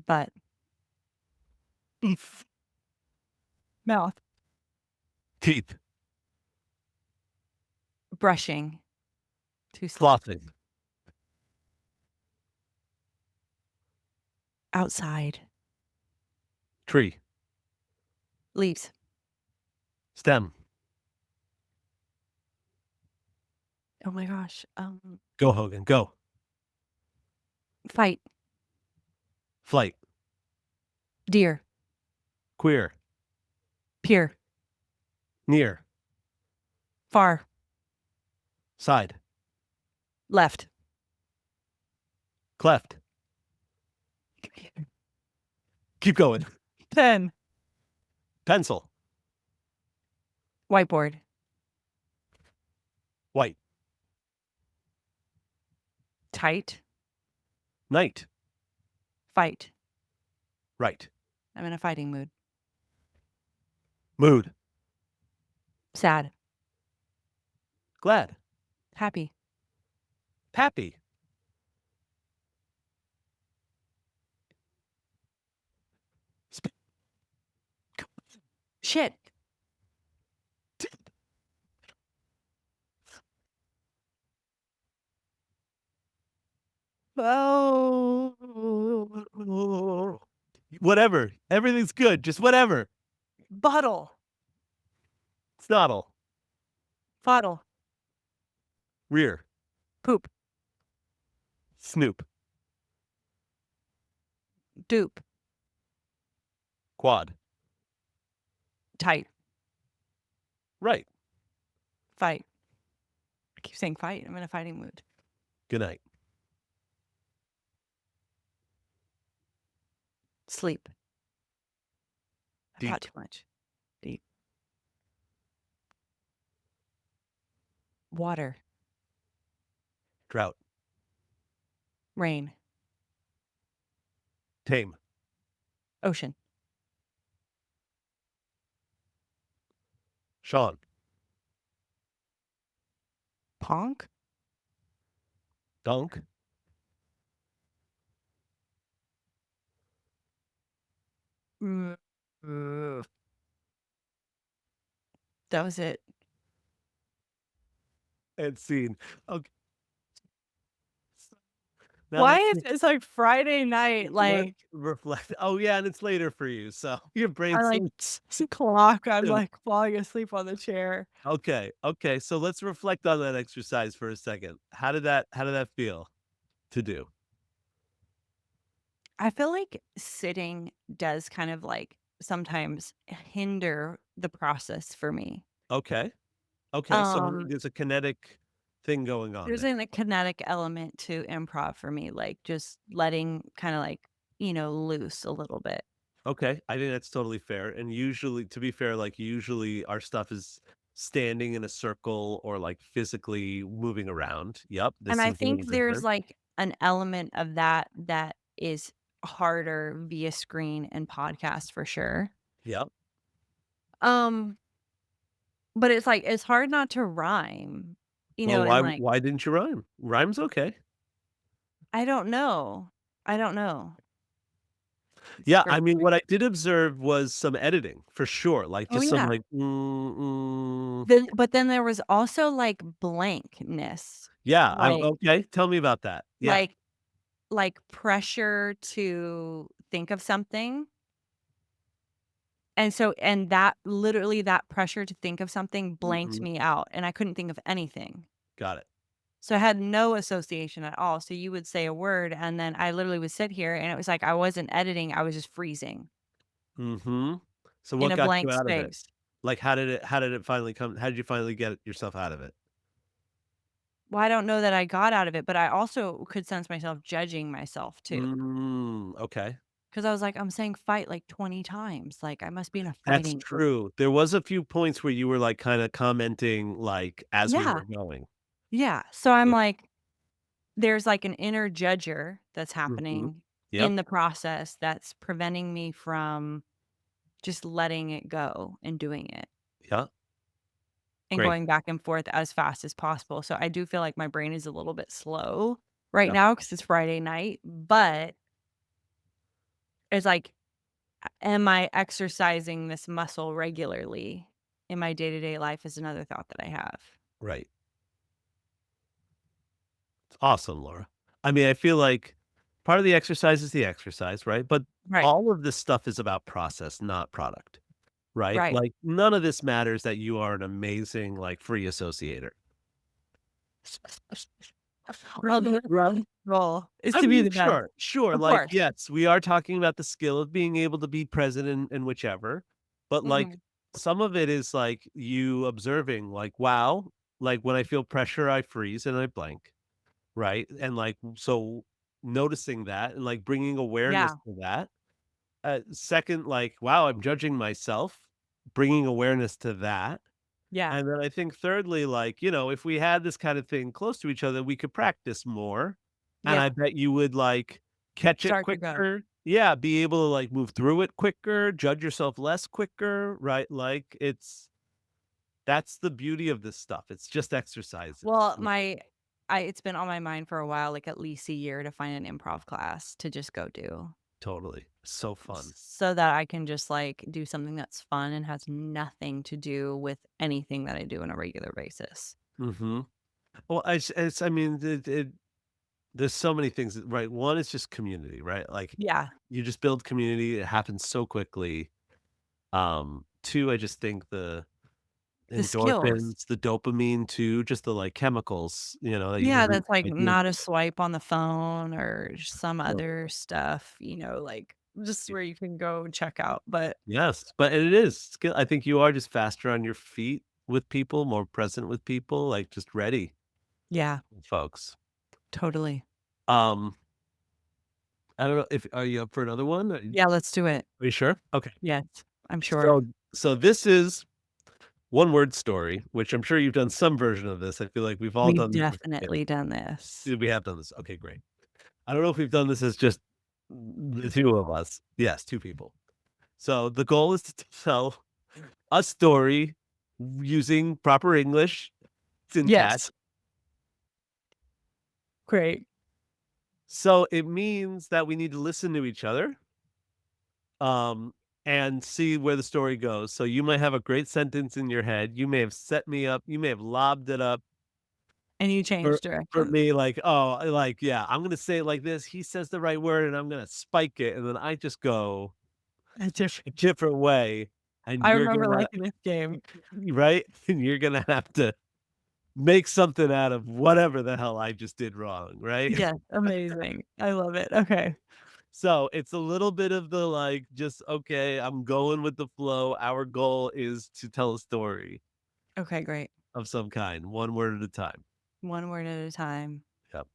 But mouth, Teeth, brushing, too slow. flossing, Outside, tree, leaves. stem, Oh my gosh. go Hogan, go, Fight, flight, deer, queer, peer, near, far, side, left, cleft. Keep going. pen, Pencil, whiteboard, white, tight, night, fight. right, I'm in a fighting mood. mood, Sad, glad, happy, happy, sp- shit, oh, whatever. Everything's good. Just whatever. bottle, Snoddle, bottle, rear, poop, snoop, dupe, quad, tight, right. fight. I keep saying fight. I'm in a fighting mood. Good night. Sleep. I thought Deep, too much. Deep. Water. drought, Rain. Tame. Ocean. Sean. Ponk? Dunk. Mm, uh, that was it. And scene. Okay. Now Why let's is it's like Friday night, let's like, reflect. Oh yeah, and it's later for you, so your I brain's like still clock, I'm too. like falling asleep on the chair. Okay, okay. So let's reflect on that exercise for a second. How did that feel to do? I feel like sitting does kind of like sometimes hinder the process for me. Okay. Okay. So Um, there's a kinetic thing going on there's there. a kinetic element to improv for me, like just letting kind of like, loose a little bit. Okay. I think that's totally fair. And usually, to be fair, like usually our stuff is standing in a circle or like physically moving around. Yep. And This I is a think little there's different. like an element of that that is harder via screen and podcast for sure. Yep. Um, but it's like it's hard not to rhyme, Well, and why like why didn't you rhyme? Rhyme's okay. I don't know. I don't know. Yeah, I Script. mean, what I did observe was some editing for sure, like Oh just some yeah. like, Then there was also like blankness. yeah, I Like okay. Tell me about that. Yeah. like like pressure to think of something. And that literally that pressure to think of something blanked Mhm. me out and I couldn't think of anything. Got it. So I had no association at all. So you would say a word and then I literally would sit here and it was like I wasn't editing, I was just freezing Mhm. So in what a got you blank out of it? space. Like, how did it finally come how did you finally get yourself out of it? Well, I don't know that I got out of it, but I also could sense myself judging myself too. Okay. 'Cause I was like, "I'm saying fight like 20 times, like, I must be in a That's fighting group." true. There was a few points where you were, like, kinda commenting, like, as we Yeah, were going. yeah. So I'm Yeah. like, there's like an inner judger that's Mhm. happening Yep. in the process that's preventing me from just letting it go and doing it Yeah. and Great. going back and forth as fast as possible. So I do feel like my brain is a little bit slow right Yeah. now because it's Friday night, but it's like, am I exercising this muscle regularly in my day-to-day life is another thought that I have. Right. It's awesome, Laura. I mean, I feel like part of the exercise is the exercise, right? But Right, all of this stuff is about process, not product, right? right. Like, none of this matters that you are an amazing, like, free associator. Well, the goal is I to be mean, the best. sure, sure, Of like, course. yes, we are talking about the skill of being able to be present in whichever, but, like, Mhm. some of it is, like, you observing, like, wow, like, when I feel pressure, I freeze and I blank, right? And, like, so noticing that and, like, bringing awareness Yeah, to that. Second, like, wow, I'm judging myself, bringing awareness to that. yeah, And then I think thirdly, like, if we had this kind of thing close to each other, we could practice more. And I yeah. bet you would like catch it Start to go. quicker. Yeah, be able to like move through it quicker, judge yourself less quicker, right? Like that's the beauty of this stuff. It's just exercises. Well, it's been on my mind for a while, like, at least a year to find an improv class to just go do, Totally. So fun. so that I can just, like, do something that's fun and has nothing to do with anything that I do on a regular basis. Mhm. Well, I mean, there's so many things, right? One is just community, right? Like Yeah, you just build community. It happens so quickly. Two, I just think the the skills. endorphins, the dopamine too, just the, like, chemicals, that you Yeah, never that's, like, ideas not a swipe on the phone or some no. other stuff, like, just where you can go check out, but Yes, but it is skill I think you are just faster on your feet with people, more present with people, like, just ready, yeah, folks. totally. Um, I don't know if are you up for another one? Yeah, let's do it. Are you sure? Okay. Yes, I'm sure. So this is one-word story, which I'm sure you've done some version of this. I feel like we've all We've done this before. definitely done this. Yeah, we have done this. Okay, great. I don't know if we've done this as just the 2 of us. Yes, 2 people. So, the goal is to tell a story using proper English syntax. Yes. Great. So, it means that we need to listen to each other, um, and see where the story goes. So, you might have a great sentence in your head. You may have set me up. You may have lobbed it up And you for change for directions. me, like, "Oh, like, yeah, I'm gonna say it like this. He says the right word, and I'm gonna spike it," and then I just go A a different different way, and I you're remember gonna liking this game. right? And you're gonna have to make something out of whatever the hell I just did wrong, right? Yes, amazing. I love it. Okay. So, it's a little bit of the, like, just, "Okay, I'm going with the flow. Our goal is to tell a story Okay, great. of some kind, one word at a time." One word at a time. Yep.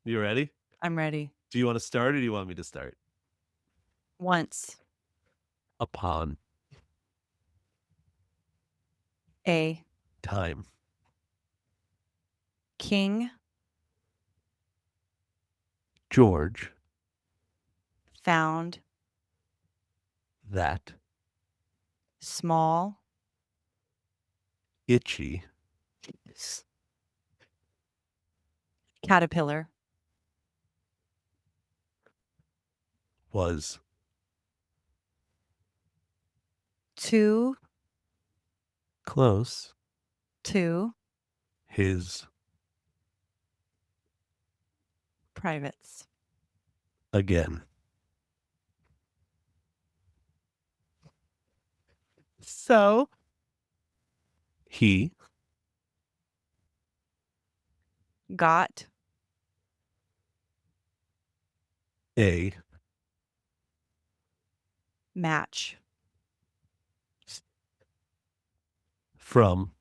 You ready? I'm ready. Do you wanna start or do you want me to start? Once Upon a time, king George, found that small itchy s- caterpillar was two close to his privates. again. So He got a match from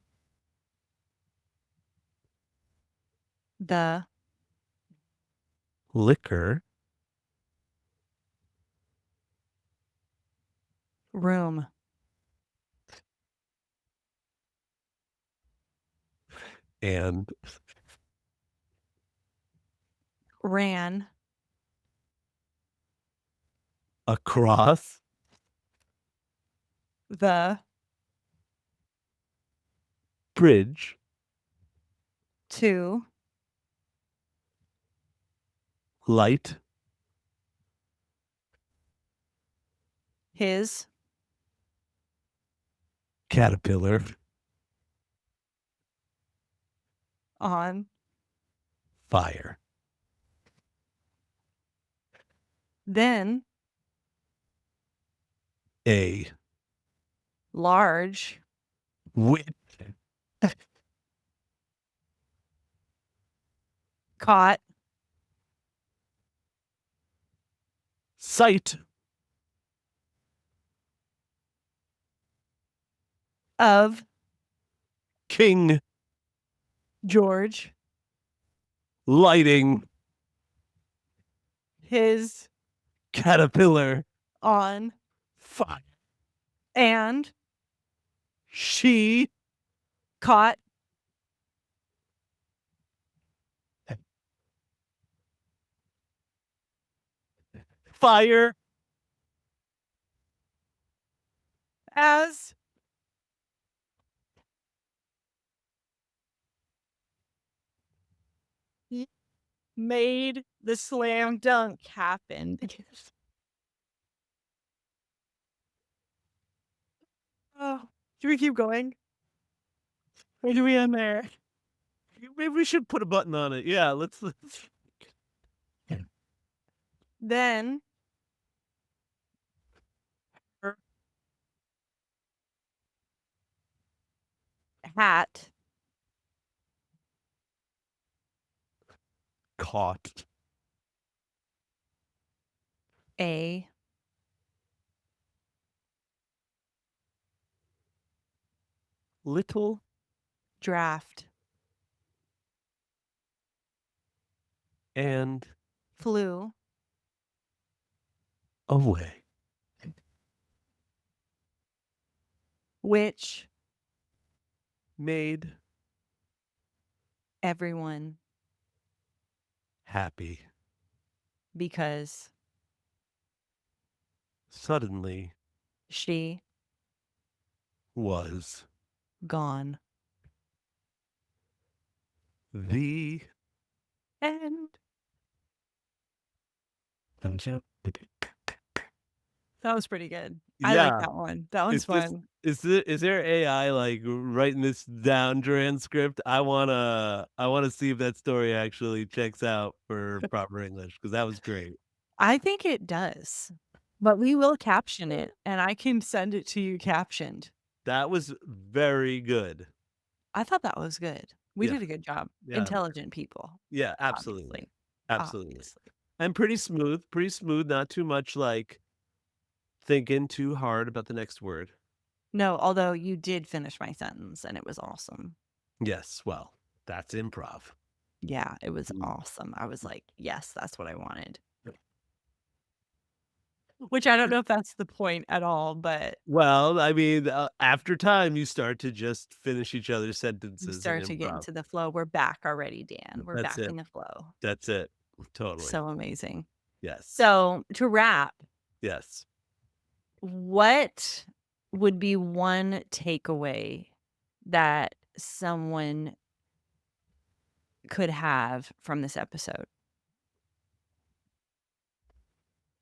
the liquor room and ran across the bridge to light his caterpillar on fire. then A large wit caught sight of king George lighting his caterpillar on fire. and She caught fire as he made the slam dunk happen. Oh, do we keep going? Or do we end there? maybe we should put a button on it. Yeah, let's Then her hat caught a little draft and flew away. which Made everyone Happy. because Suddenly she was gone. the And that was pretty good. I like yeah. that one. That one's Is this fun. is there AI, like, writing this down transcript? I wanna see if that story actually checks out for proper English because that was great. I think it does, but we will caption it, and I can send it to you captioned. That was very good. I thought that was good. We Yeah, did a good job. yeah, Intelligent people, yeah, absolutely, obviously. absolutely. Obviously. And pretty smooth, not too much, like, thinking too hard about the next word. No, although you did finish my sentence and it was awesome. Yes, well, that's improv. Yeah, it was Mm. awesome. I was like, "Yes, that's what I wanted." Which I don't know if that's the point at all, but Well, I mean, after time, you start to just finish each other's you sentences in start to get improv. into the flow. We're back already, Dan. We're That's back it. in the flow. That's it. Totally. So amazing. Yes. So, to wrap, Yes. what would be one takeaway that someone could have from this episode?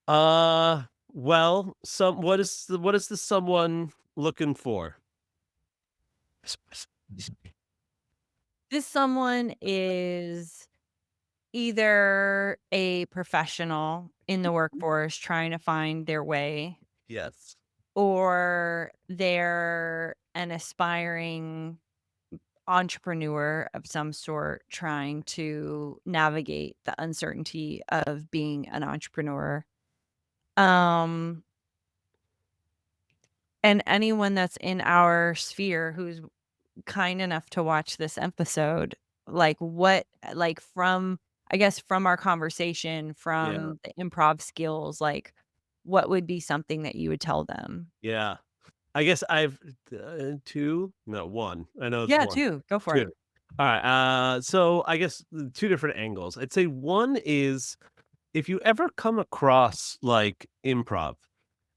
Well, what is the someone looking for? This someone is either a professional in the workforce trying to find their way, Yes. or they're an aspiring entrepreneur of some sort trying to navigate the uncertainty of being an entrepreneur. Um, and anyone that's in our sphere who's kind enough to watch this episode, like what like from I guess from our conversation, Yeah. from the improv skills, like what would be something that you would tell them? Yeah. I guess I've 2? No, 1. I know it's Yeah, 1. 2. Go for 2. it. Alright, so I guess 2 different angles. I'd say 1 is if you ever come across, like, improv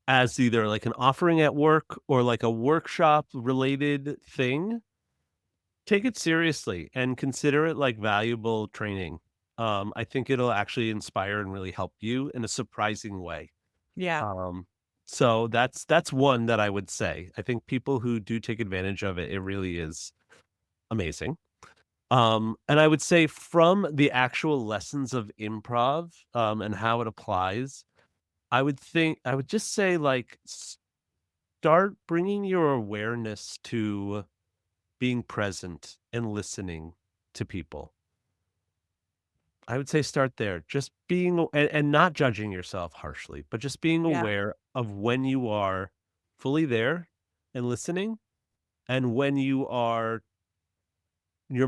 as either, like, an offering at work or, like, a workshop related thing, take it seriously and consider it like valuable training. I think it'll actually inspire and really help you in a surprising way. Yeah. Um, so that's one that I would say. I think people who do take advantage of it, it really is amazing. And I would say from the actual lessons of improv, and how it applies, I would just say like start bringing your awareness to being present and listening to people. I would say start there. Just being and not judging yourself harshly, but just being Yeah. aware of when you are fully there and listening, and when your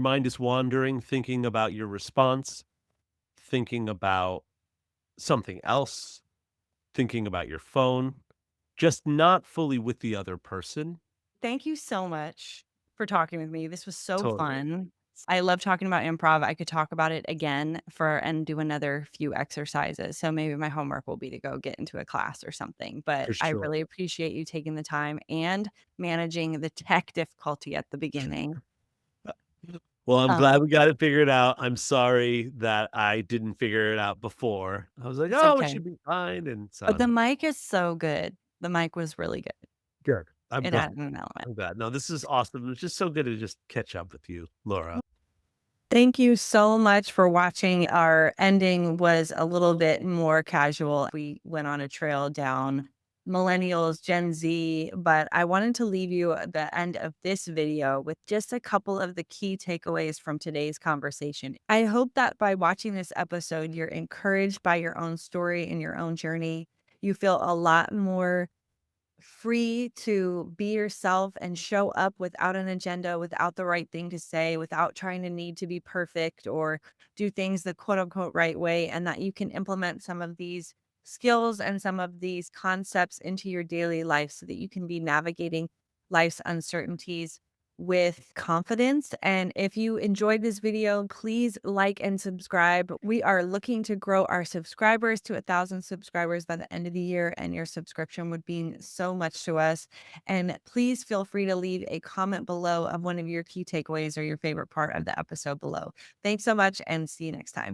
mind is wandering, thinking about your response, thinking about something else, thinking about your phone, just not fully with the other person. Thank you so much for talking with me. This was so Totally. fun. I love talking about improv. I could talk about it again for and do another few exercises. So maybe my homework will be to go get into a class or something. But For I sure. really appreciate you taking the time and managing the tech difficulty at the beginning. Well, I'm Um, glad we got it figured out. I'm sorry that I didn't figure it out before. I was like, it's "Oh, it okay. should be fine," and But so the mic is so good. The mic was really good. good. I'm It glad. added an element. I'm glad. No, this is awesome. It's just so good to just catch up with you, Laura. Thank you so much for watching. Our ending was a little bit more casual. We went on a trail down millennials, Gen Z, but I wanted to leave you at the end of this video with just a couple of the key takeaways from today's conversation. I hope that by watching this episode, you're encouraged by your own story and your own journey. You feel a lot more free to be yourself and show up without an agenda, without the right thing to say, without trying to need to be perfect or do things the quote unquote right way, and that you can implement some of these skills and some of these concepts into your daily life so that you can be navigating life's uncertainties with confidence. And if you enjoyed this video, please like and subscribe. We are looking to grow our subscribers to 1,000 subscribers by the end of the year, and your subscription would mean so much to us. And please feel free to leave a comment below of one of your key takeaways or your favorite part of the episode below. Thanks so much, and see you next time.